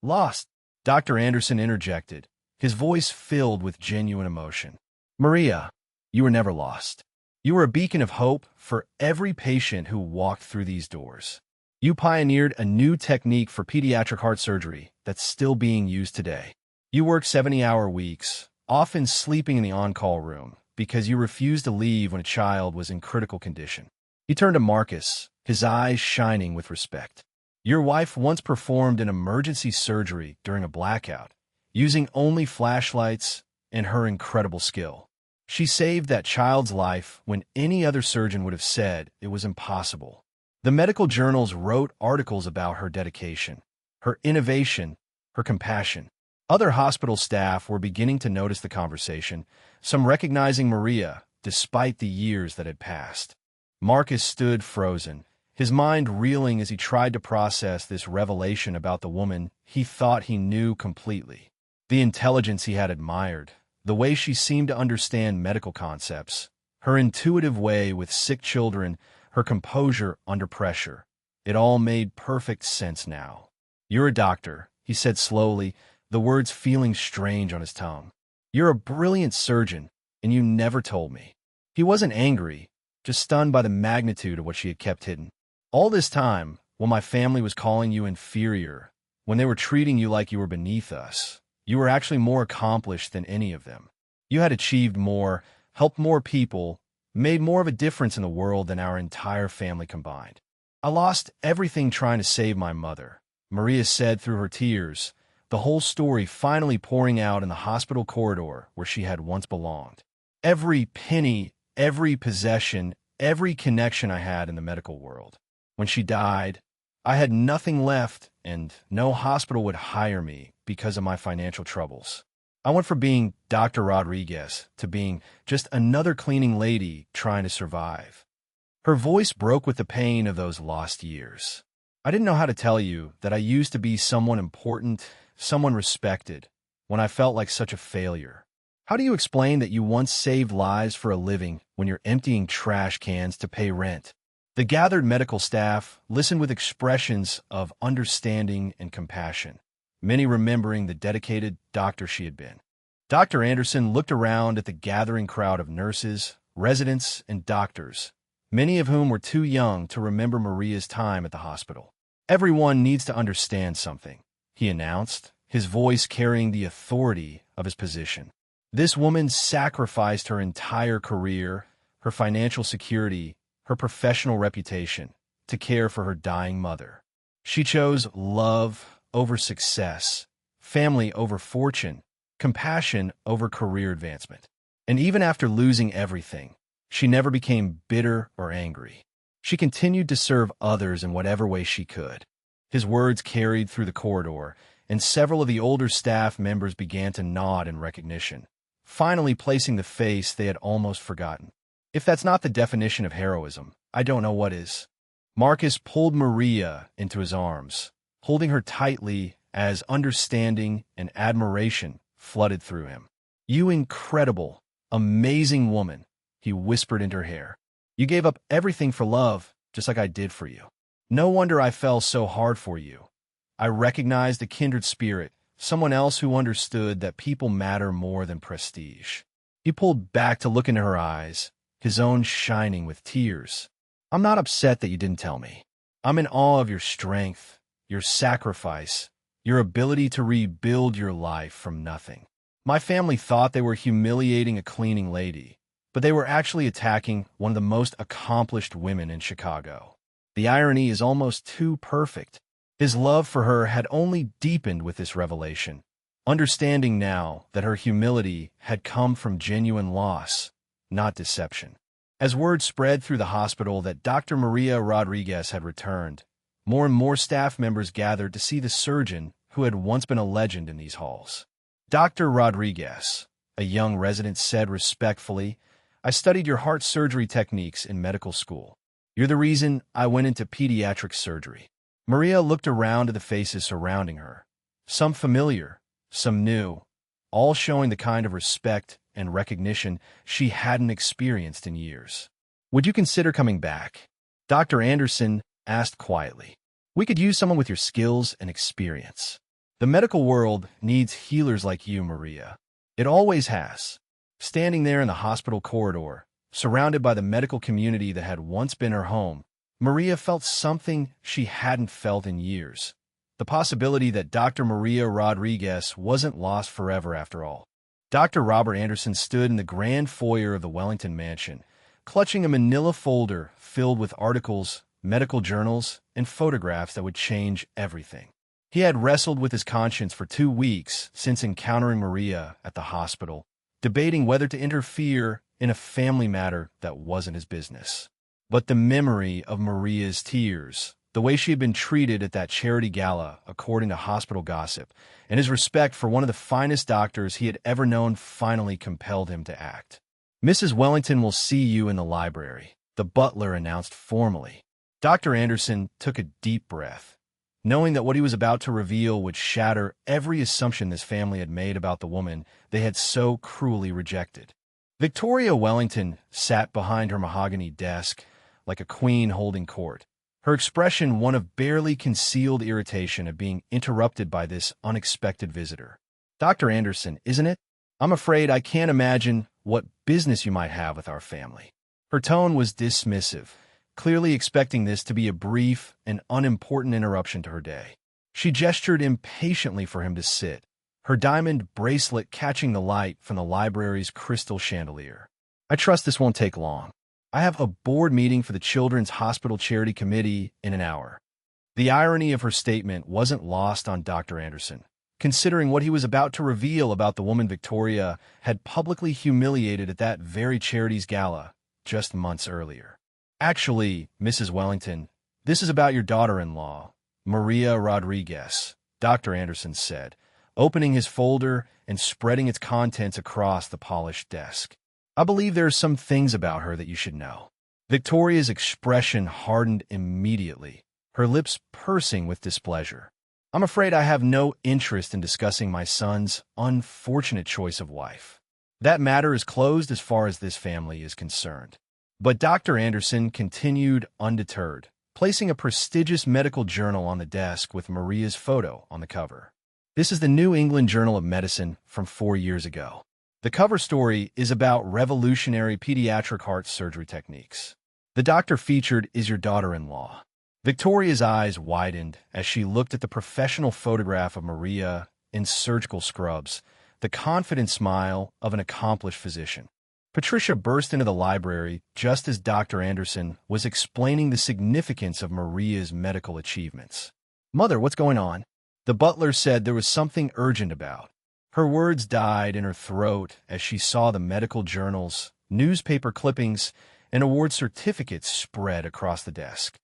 "Lost?" Dr. Anderson interjected, his voice filled with genuine emotion. "Maria, you were never lost. You were a beacon of hope for every patient who walked through these doors. You pioneered a new technique for pediatric heart surgery that's still being used today. You worked 70-hour weeks, often sleeping in the on-call room, because you refused to leave when a child was in critical condition." He turned to Marcus, his eyes shining with respect. "Your wife once performed an emergency surgery during a blackout, using only flashlights and her incredible skill. She saved that child's life when any other surgeon would have said it was impossible. The medical journals wrote articles about her dedication, her innovation, her compassion. Other hospital staff were beginning to notice the conversation, some recognizing Maria, despite the years that had passed. Marcus stood frozen, his mind reeling as he tried to process this revelation about the woman he thought he knew completely. The intelligence he had admired, the way she seemed to understand medical concepts, her intuitive way with sick children, her composure under pressure. It all made perfect sense now. "You're a doctor," he said slowly, the words feeling strange on his tongue. "You're a brilliant surgeon, and you never told me." He wasn't angry, just stunned by the magnitude of what she had kept hidden. "All this time, when my family was calling you inferior, when they were treating you like you were beneath us, you were actually more accomplished than any of them. You had achieved more, helped more people, made more of a difference in the world than our entire family combined. I lost everything trying to save my mother," Maria said through her tears, the whole story finally pouring out in the hospital corridor where she had once belonged. "Every penny, every possession, every connection I had in the medical world. When she died, I had nothing left, and no hospital would hire me because of my financial troubles. I went from being Dr. Rodriguez to being just another cleaning lady trying to survive." Her voice broke with the pain of those lost years. "I didn't know how to tell you that I used to be someone important, someone respected, when I felt like such a failure. How do you explain that you once saved lives for a living when you're emptying trash cans to pay rent?" The gathered medical staff listened with expressions of understanding and compassion, many remembering the dedicated doctor she had been. Dr. Anderson looked around at the gathering crowd of nurses, residents, and doctors, many of whom were too young to remember Maria's time at the hospital. "Everyone needs to understand something," he announced, his voice carrying the authority of his position. "This woman sacrificed her entire career, her financial security, her professional reputation, to care for her dying mother. She chose love over success, family over fortune, compassion over career advancement. And even after losing everything, she never became bitter or angry. She continued to serve others in whatever way she could." His words carried through the corridor, and several of the older staff members began to nod in recognition, finally placing the face they had almost forgotten. "If that's not the definition of heroism, I don't know what is." Marcus pulled Maria into his arms, holding her tightly as understanding and admiration flooded through him. "You incredible, amazing woman," he whispered into her hair. "You gave up everything for love, just like I did for you. No wonder I fell so hard for you. I recognized a kindred spirit, someone else who understood that people matter more than prestige." He pulled back to look into her eyes, his own shining with tears. "I'm not upset that you didn't tell me. I'm in awe of your strength, your sacrifice, your ability to rebuild your life from nothing. My family thought they were humiliating a cleaning lady, but they were actually attacking one of the most accomplished women in Chicago. The irony is almost too perfect." His love for her had only deepened with this revelation, understanding now that her humility had come from genuine loss, not deception. As word spread through the hospital that Dr. Maria Rodriguez had returned, more and more staff members gathered to see the surgeon who had once been a legend in these halls. "Dr. Rodriguez," a young resident said respectfully, "I studied your heart surgery techniques in medical school. You're the reason I went into pediatric surgery." Maria looked around at the faces surrounding her, some familiar, some new, all showing the kind of respect and recognition she hadn't experienced in years. "Would you consider coming back?" Dr. Anderson asked quietly. "We could use someone with your skills and experience. The medical world needs healers like you, Maria. It always has." Standing there in the hospital corridor, surrounded by the medical community that had once been her home, Maria felt something she hadn't felt in years. The possibility that Dr. Maria Rodriguez wasn't lost forever after all. Dr. Robert Anderson stood in the grand foyer of the Wellington Mansion, clutching a manila folder filled with articles, medical journals, and photographs that would change everything. He had wrestled with his conscience for 2 weeks since encountering Maria at the hospital, debating whether to interfere in a family matter that wasn't his business. But the memory of Maria's tears, the way she had been treated at that charity gala, according to hospital gossip, and his respect for one of the finest doctors he had ever known finally compelled him to act. Mrs. Wellington will see you in the library, the butler announced formally. Dr. Anderson took a deep breath, knowing that what he was about to reveal would shatter every assumption this family had made about the woman they had so cruelly rejected. Victoria Wellington sat behind her mahogany desk like a queen holding court, her expression one of barely concealed irritation at being interrupted by this unexpected visitor. Dr. Anderson, isn't it? I'm afraid I can't imagine what business you might have with our family. Her tone was dismissive, clearly expecting this to be a brief and unimportant interruption to her day. She gestured impatiently for him to sit, her diamond bracelet catching the light from the library's crystal chandelier. I trust this won't take long. I have a board meeting for the Children's Hospital Charity Committee in an hour. The irony of her statement wasn't lost on Dr. Anderson, considering what he was about to reveal about the woman Victoria had publicly humiliated at that very charity's gala just months earlier. Actually, Mrs. Wellington, this is about your daughter-in-law, Maria Rodriguez, Dr. Anderson said, opening his folder and spreading its contents across the polished desk. I believe there are some things about her that you should know. Victoria's expression hardened immediately, her lips pursing with displeasure. I'm afraid I have no interest in discussing my son's unfortunate choice of wife. That matter is closed as far as this family is concerned. But Dr. Anderson continued undeterred, placing a prestigious medical journal on the desk with Maria's photo on the cover. This is the New England Journal of Medicine from 4 years ago. The cover story is about revolutionary pediatric heart surgery techniques. The doctor featured is your daughter-in-law. Victoria's eyes widened as she looked at the professional photograph of Maria in surgical scrubs, the confident smile of an accomplished physician. Patricia burst into the library just as Dr. Anderson was explaining the significance of Maria's medical achievements. "Mother, what's going on?" The butler said there was something urgent about. Her words died in her throat as she saw the medical journals, newspaper clippings, and award certificates spread across the desk.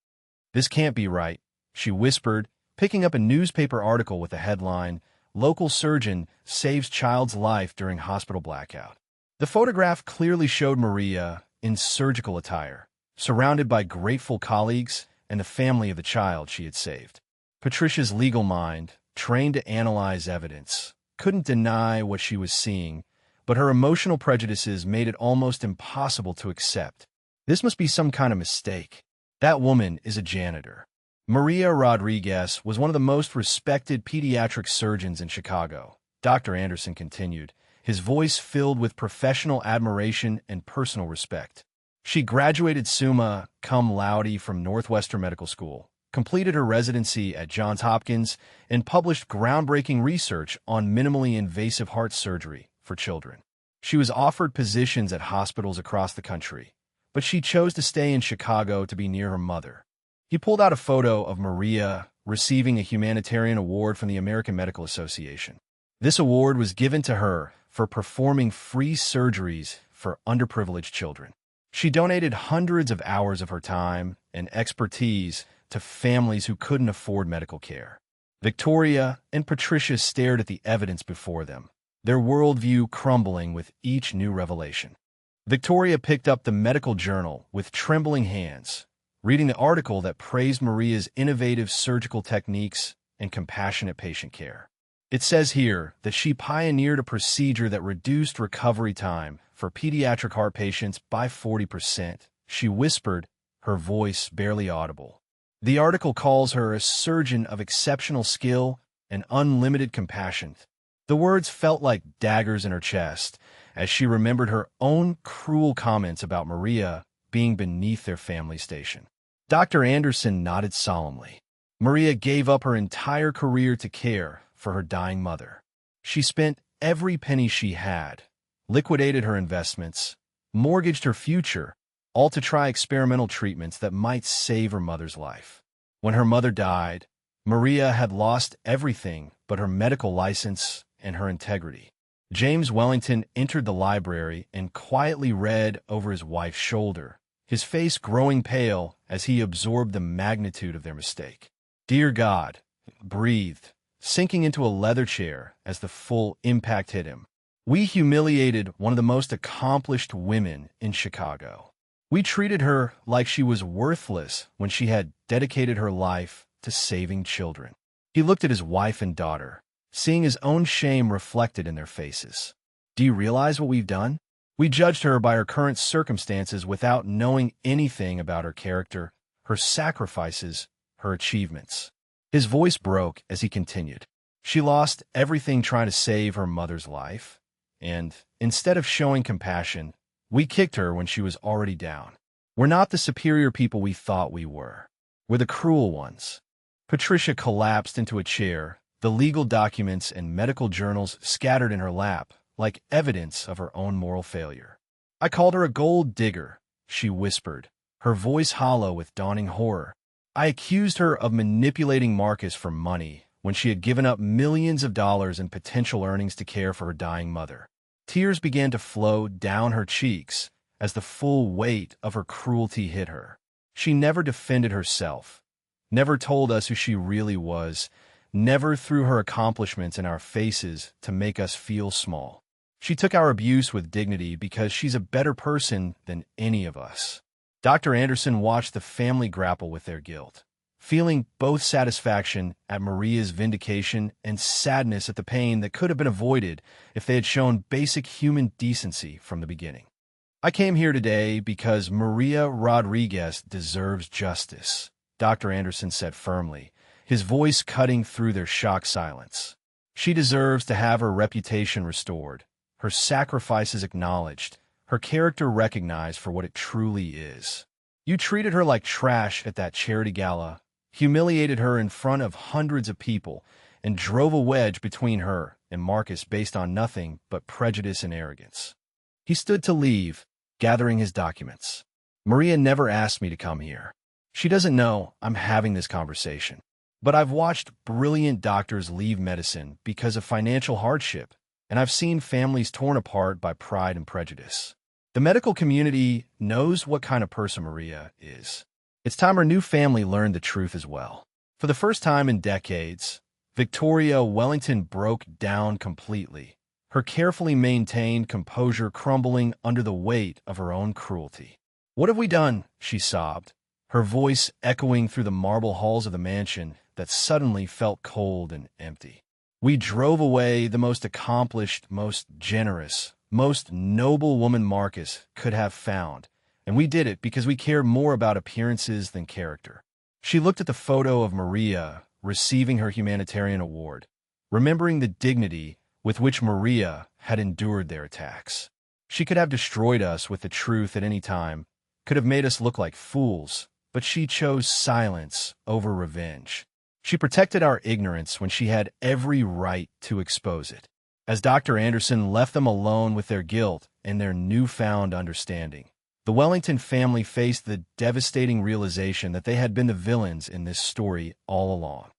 "This can't be right," she whispered, picking up a newspaper article with the headline, "Local Surgeon Saves Child's Life During Hospital Blackout." The photograph clearly showed Maria in surgical attire, surrounded by grateful colleagues and the family of the child she had saved. Patricia's legal mind, trained to analyze evidence, couldn't deny what she was seeing, but her emotional prejudices made it almost impossible to accept. This must be some kind of mistake. That woman is a janitor. Maria Rodriguez was one of the most respected pediatric surgeons in Chicago, Dr. Anderson continued, his voice filled with professional admiration and personal respect. She graduated summa cum laude from Northwestern Medical School, completed her residency at Johns Hopkins, and published groundbreaking research on minimally invasive heart surgery for children. She was offered positions at hospitals across the country, but she chose to stay in Chicago to be near her mother. He pulled out a photo of Maria receiving a humanitarian award from the American Medical Association. This award was given to her for performing free surgeries for underprivileged children. She donated hundreds of hours of her time and expertise to families who couldn't afford medical care. Victoria and Patricia stared at the evidence before them, their worldview crumbling with each new revelation. Victoria picked up the medical journal with trembling hands, reading the article that praised Maria's innovative surgical techniques and compassionate patient care. It says here that she pioneered a procedure that reduced recovery time for pediatric heart patients by 40%, she whispered, her voice barely audible. The article calls her a surgeon of exceptional skill and unlimited compassion. The words felt like daggers in her chest as she remembered her own cruel comments about Maria being beneath their family station. Dr. Anderson nodded solemnly. Maria gave up her entire career to care for her dying mother. She spent every penny she had, liquidated her investments, mortgaged her future, all to try experimental treatments that might save her mother's life. When her mother died, Maria had lost everything but her medical license and her integrity. James Wellington entered the library and quietly read over his wife's shoulder, his face growing pale as he absorbed the magnitude of their mistake. "Dear God," he breathed, sinking into a leather chair as the full impact hit him. We humiliated one of the most accomplished women in Chicago. We treated her like she was worthless when she had dedicated her life to saving children. He looked at his wife and daughter, seeing his own shame reflected in their faces. Do you realize what we've done? We judged her by her current circumstances without knowing anything about her character, her sacrifices, her achievements. His voice broke as he continued. She lost everything trying to save her mother's life, and instead of showing compassion, we kicked her when she was already down. We're not the superior people we thought we were. We're the cruel ones. Patricia collapsed into a chair, the legal documents and medical journals scattered in her lap, like evidence of her own moral failure. I called her a gold digger, she whispered, her voice hollow with dawning horror. I accused her of manipulating Marcus for money when she had given up millions of dollars in potential earnings to care for her dying mother. Tears began to flow down her cheeks as the full weight of her cruelty hit her. She never defended herself, never told us who she really was, never threw her accomplishments in our faces to make us feel small. She took our abuse with dignity because she's a better person than any of us. Dr. Anderson watched the family grapple with their guilt, feeling both satisfaction at Maria's vindication and sadness at the pain that could have been avoided if they had shown basic human decency from the beginning. I came here today because Maria Rodriguez deserves justice, Dr. Anderson said firmly, his voice cutting through their shocked silence. She deserves to have her reputation restored, her sacrifices acknowledged, her character recognized for what it truly is. You treated her like trash at that charity gala, humiliated her in front of hundreds of people, and drove a wedge between her and Marcus based on nothing but prejudice and arrogance. He stood to leave, gathering his documents. Maria never asked me to come here. She doesn't know I'm having this conversation. But I've watched brilliant doctors leave medicine because of financial hardship, and I've seen families torn apart by pride and prejudice. The medical community knows what kind of person Maria is. It's time her new family learned the truth as well. For the first time in decades, Victoria Wellington broke down completely, her carefully maintained composure crumbling under the weight of her own cruelty. "What have we done?" she sobbed, her voice echoing through the marble halls of the mansion that suddenly felt cold and empty. "We drove away the most accomplished, most generous, most noble woman Marcus could have found, and we did it because we cared more about appearances than character." She looked at the photo of Maria receiving her humanitarian award, remembering the dignity with which Maria had endured their attacks. She could have destroyed us with the truth at any time, could have made us look like fools, but she chose silence over revenge. She protected our ignorance when she had every right to expose it. As Dr. Anderson left them alone with their guilt and their newfound understanding, the Wellington family faced the devastating realization that they had been the villains in this story all along.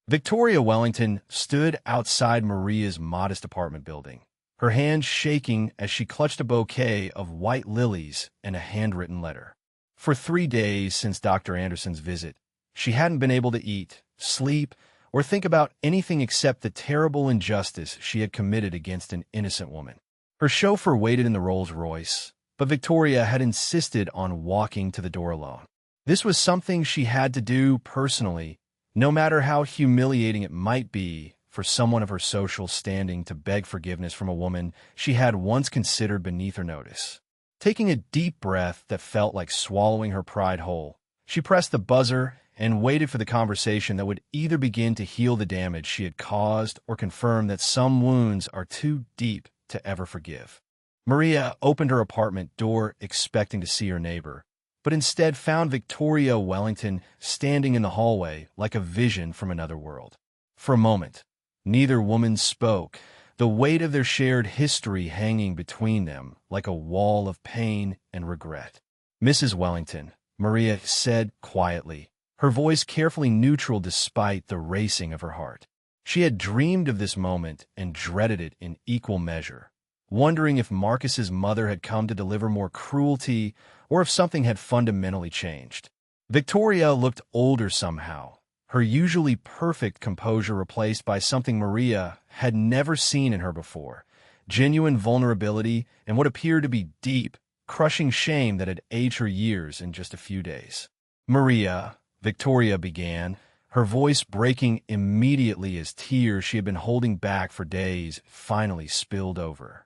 Victoria Wellington stood outside Maria's modest apartment building, her hands shaking as she clutched a bouquet of white lilies and a handwritten letter. For 3 days since Dr. Anderson's visit, she hadn't been able to eat, sleep, or think about anything except the terrible injustice she had committed against an innocent woman. Her chauffeur waited in the Rolls-Royce, but Victoria had insisted on walking to the door alone. This was something she had to do personally, no matter how humiliating it might be for someone of her social standing to beg forgiveness from a woman she had once considered beneath her notice. Taking a deep breath that felt like swallowing her pride whole, she pressed the buzzer and waited for the conversation that would either begin to heal the damage she had caused or confirm that some wounds are too deep to ever forgive. Maria opened her apartment door expecting to see her neighbor, but instead found Victoria Wellington standing in the hallway like a vision from another world. For a moment, neither woman spoke, the weight of their shared history hanging between them like a wall of pain and regret. "Mrs. Wellington," Maria said quietly, her voice carefully neutral despite the racing of her heart. She had dreamed of this moment and dreaded it in equal measure, wondering if Marcus's mother had come to deliver more cruelty or if something had fundamentally changed. Victoria looked older somehow, her usually perfect composure replaced by something Maria had never seen in her before, genuine vulnerability, and what appeared to be deep, crushing shame that had aged her years in just a few days. "Maria," Victoria began, her voice breaking immediately as tears she had been holding back for days finally spilled over.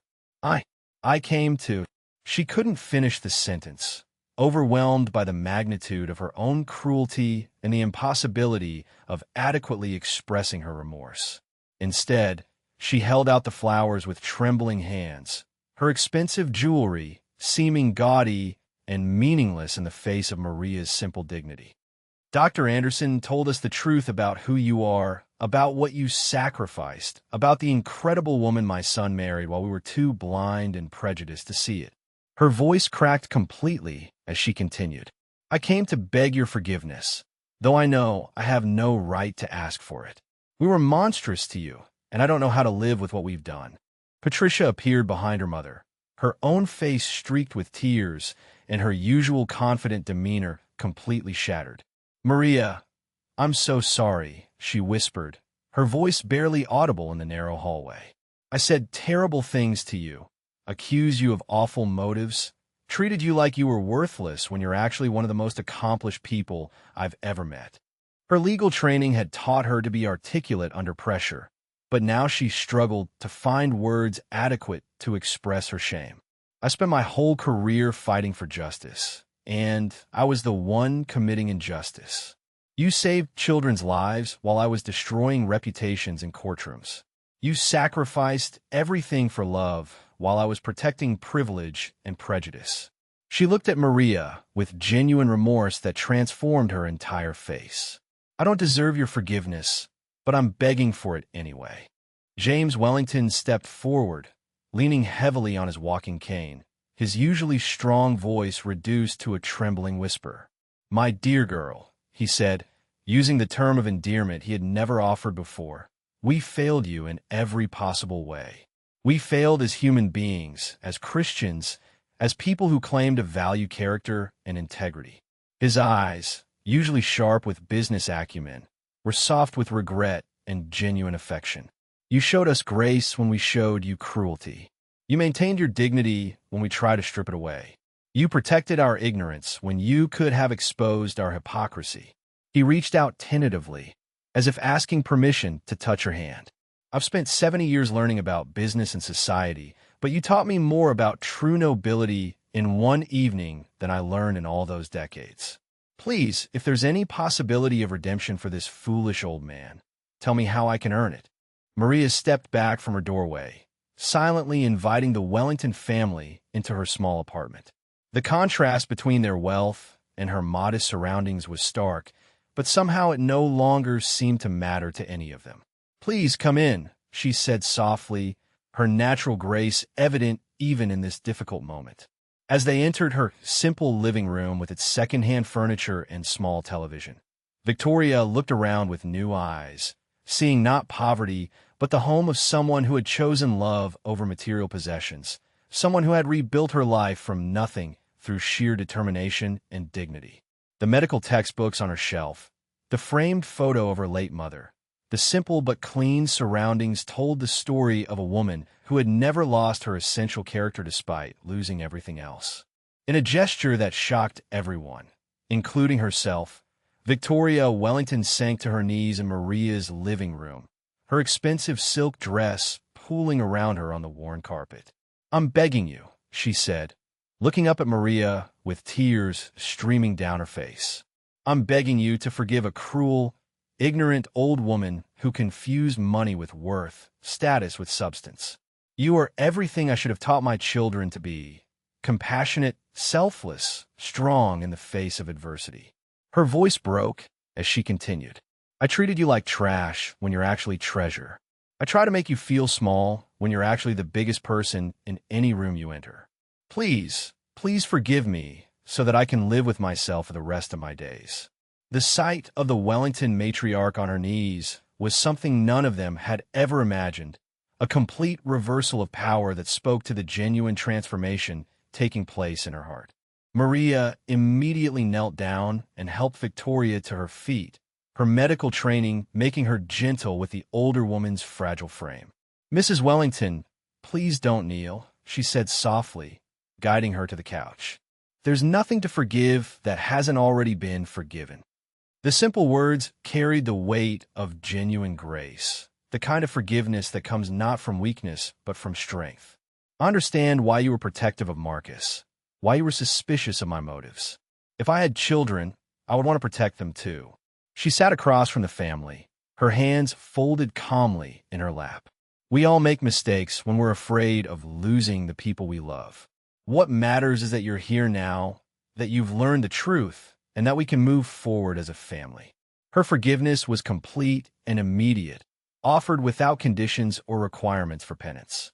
I came to—" She couldn't finish the sentence, overwhelmed by the magnitude of her own cruelty and the impossibility of adequately expressing her remorse. Instead, she held out the flowers with trembling hands, her expensive jewelry seeming gaudy and meaningless in the face of Maria's simple dignity. "Dr. Anderson told us the truth about who you are, about what you sacrificed, about the incredible woman my son married while we were too blind and prejudiced to see it." Her voice cracked completely as she continued. "I came to beg your forgiveness, though I know I have no right to ask for it. We were monstrous to you, and I don't know how to live with what we've done." Patricia appeared behind her mother, her own face streaked with tears and her usual confident demeanor completely shattered. "Maria, I'm so sorry," she whispered, her voice barely audible in the narrow hallway. "I said terrible things to you, accused you of awful motives, treated you like you were worthless when you're actually one of the most accomplished people I've ever met." Her legal training had taught her to be articulate under pressure, but now she struggled to find words adequate to express her shame. "I spent my whole career fighting for justice, and I was the one committing injustice. You saved children's lives while I was destroying reputations in courtrooms. You sacrificed everything for love while I was protecting privilege and prejudice." She looked at Maria with genuine remorse that transformed her entire face. "I don't deserve your forgiveness, but I'm begging for it anyway." James Wellington stepped forward, leaning heavily on his walking cane, his usually strong voice reduced to a trembling whisper. "My dear girl," he said, using the term of endearment he had never offered before, "we failed you in every possible way. We failed as human beings, as Christians, as people who claim to value character and integrity." His eyes, usually sharp with business acumen, were soft with regret and genuine affection. "You showed us grace when we showed you cruelty. You maintained your dignity when we tried to strip it away. You protected our ignorance when you could have exposed our hypocrisy." He reached out tentatively, as if asking permission to touch her hand. "I've spent 70 years learning about business and society, but you taught me more about true nobility in one evening than I learned in all those decades. Please, if there's any possibility of redemption for this foolish old man, tell me how I can earn it." Maria stepped back from her doorway, silently inviting the Wellington family into her small apartment. The contrast between their wealth and her modest surroundings was stark, but somehow it no longer seemed to matter to any of them. "Please come in," she said softly, her natural grace evident even in this difficult moment. As they entered her simple living room with its second-hand furniture and small television, Victoria looked around with new eyes, seeing not poverty, but the home of someone who had chosen love over material possessions, someone who had rebuilt her life from nothing through sheer determination and dignity. The medical textbooks on her shelf, the framed photo of her late mother, the simple but clean surroundings told the story of a woman who had never lost her essential character despite losing everything else. In a gesture that shocked everyone, including herself, Victoria Wellington sank to her knees in Maria's living room, her expensive silk dress pooling around her on the worn carpet. "I'm begging you," she said, looking up at Maria with tears streaming down her face. "I'm begging you to forgive a cruel, ignorant old woman who confused money with worth, status with substance. You are everything I should have taught my children to be: compassionate, selfless, strong in the face of adversity." Her voice broke as she continued. "I treated you like trash when you're actually treasure. I try to make you feel small when you're actually the biggest person in any room you enter. Please, please forgive me so that I can live with myself for the rest of my days." The sight of the Wellington matriarch on her knees was something none of them had ever imagined, a complete reversal of power that spoke to the genuine transformation taking place in her heart. Maria immediately knelt down and helped Victoria to her feet, her medical training making her gentle with the older woman's fragile frame. "Mrs. Wellington, Please don't kneel, she said softly, guiding her to the couch. There's nothing to forgive that hasn't already been forgiven. The simple words carried the weight of genuine grace, the kind of forgiveness that comes not from weakness, but from strength. I understand why you were protective of Marcus, why you were suspicious of my motives. If I had children, I would want to protect them too. She sat across from the family, her hands folded calmly in her lap. We all make mistakes when we're afraid of losing the people we love. What matters is that you're here now, that you've learned the truth, and that we can move forward as a family. Her forgiveness was complete and immediate, offered without conditions or requirements for penance.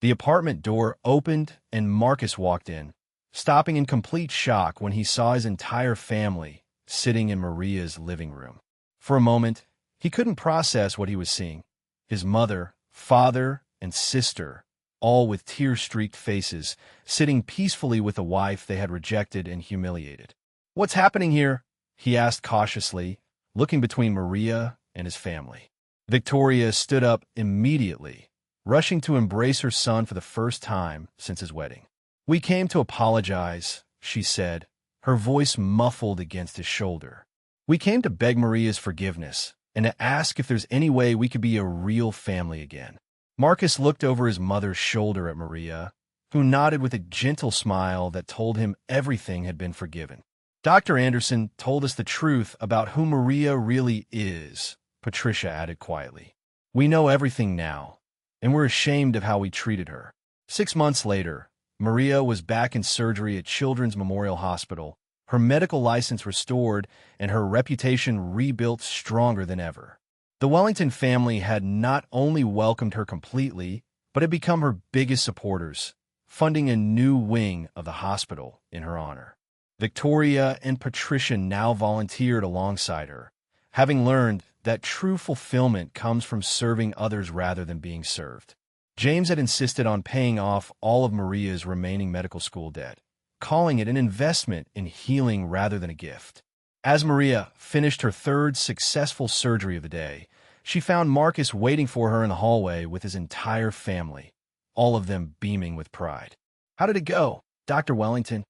The apartment door opened and Marcus walked in, stopping in complete shock when he saw his entire family sitting in Maria's living room. For a moment, he couldn't process what he was seeing. His mother, father, and sister, all with tear-streaked faces, sitting peacefully with a wife they had rejected and humiliated. "What's happening here?" he asked cautiously, looking between Maria and his family. Victoria stood up immediately, rushing to embrace her son for the first time since his wedding. "We came to apologize," she said, her voice muffled against his shoulder. "We came to beg Maria's forgiveness and to ask if there's any way we could be a real family again." Marcus looked over his mother's shoulder at Maria, who nodded with a gentle smile that told him everything had been forgiven. "Dr. Anderson told us the truth about who Maria really is," Patricia added quietly. "We know everything now, and we're ashamed of how we treated her." 6 months later, Maria was back in surgery at Children's Memorial Hospital, her medical license restored and her reputation rebuilt stronger than ever. The Wellington family had not only welcomed her completely, but had become her biggest supporters, funding a new wing of the hospital in her honor. Victoria and Patricia now volunteered alongside her, having learned that true fulfillment comes from serving others rather than being served. James had insisted on paying off all of Maria's remaining medical school debt, calling it an investment in healing rather than a gift. As Maria finished her third successful surgery of the day, she found Marcus waiting for her in the hallway with his entire family, all of them beaming with pride. "How did it go, Dr. Wellington?"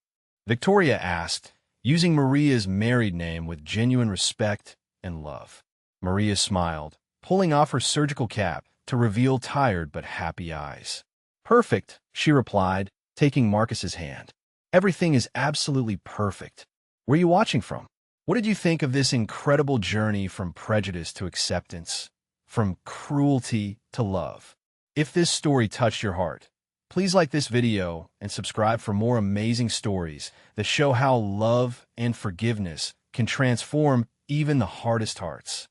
Victoria asked, using Maria's married name with genuine respect and love. Maria smiled, pulling off her surgical cap to reveal tired but happy eyes. "Perfect," she replied, taking Marcus's hand. "Everything is absolutely perfect. Where are you watching from? What did you think of this incredible journey from prejudice to acceptance, from cruelty to love? If this story touched your heart, please like this video and subscribe for more amazing stories that show how love and forgiveness can transform even the hardest hearts.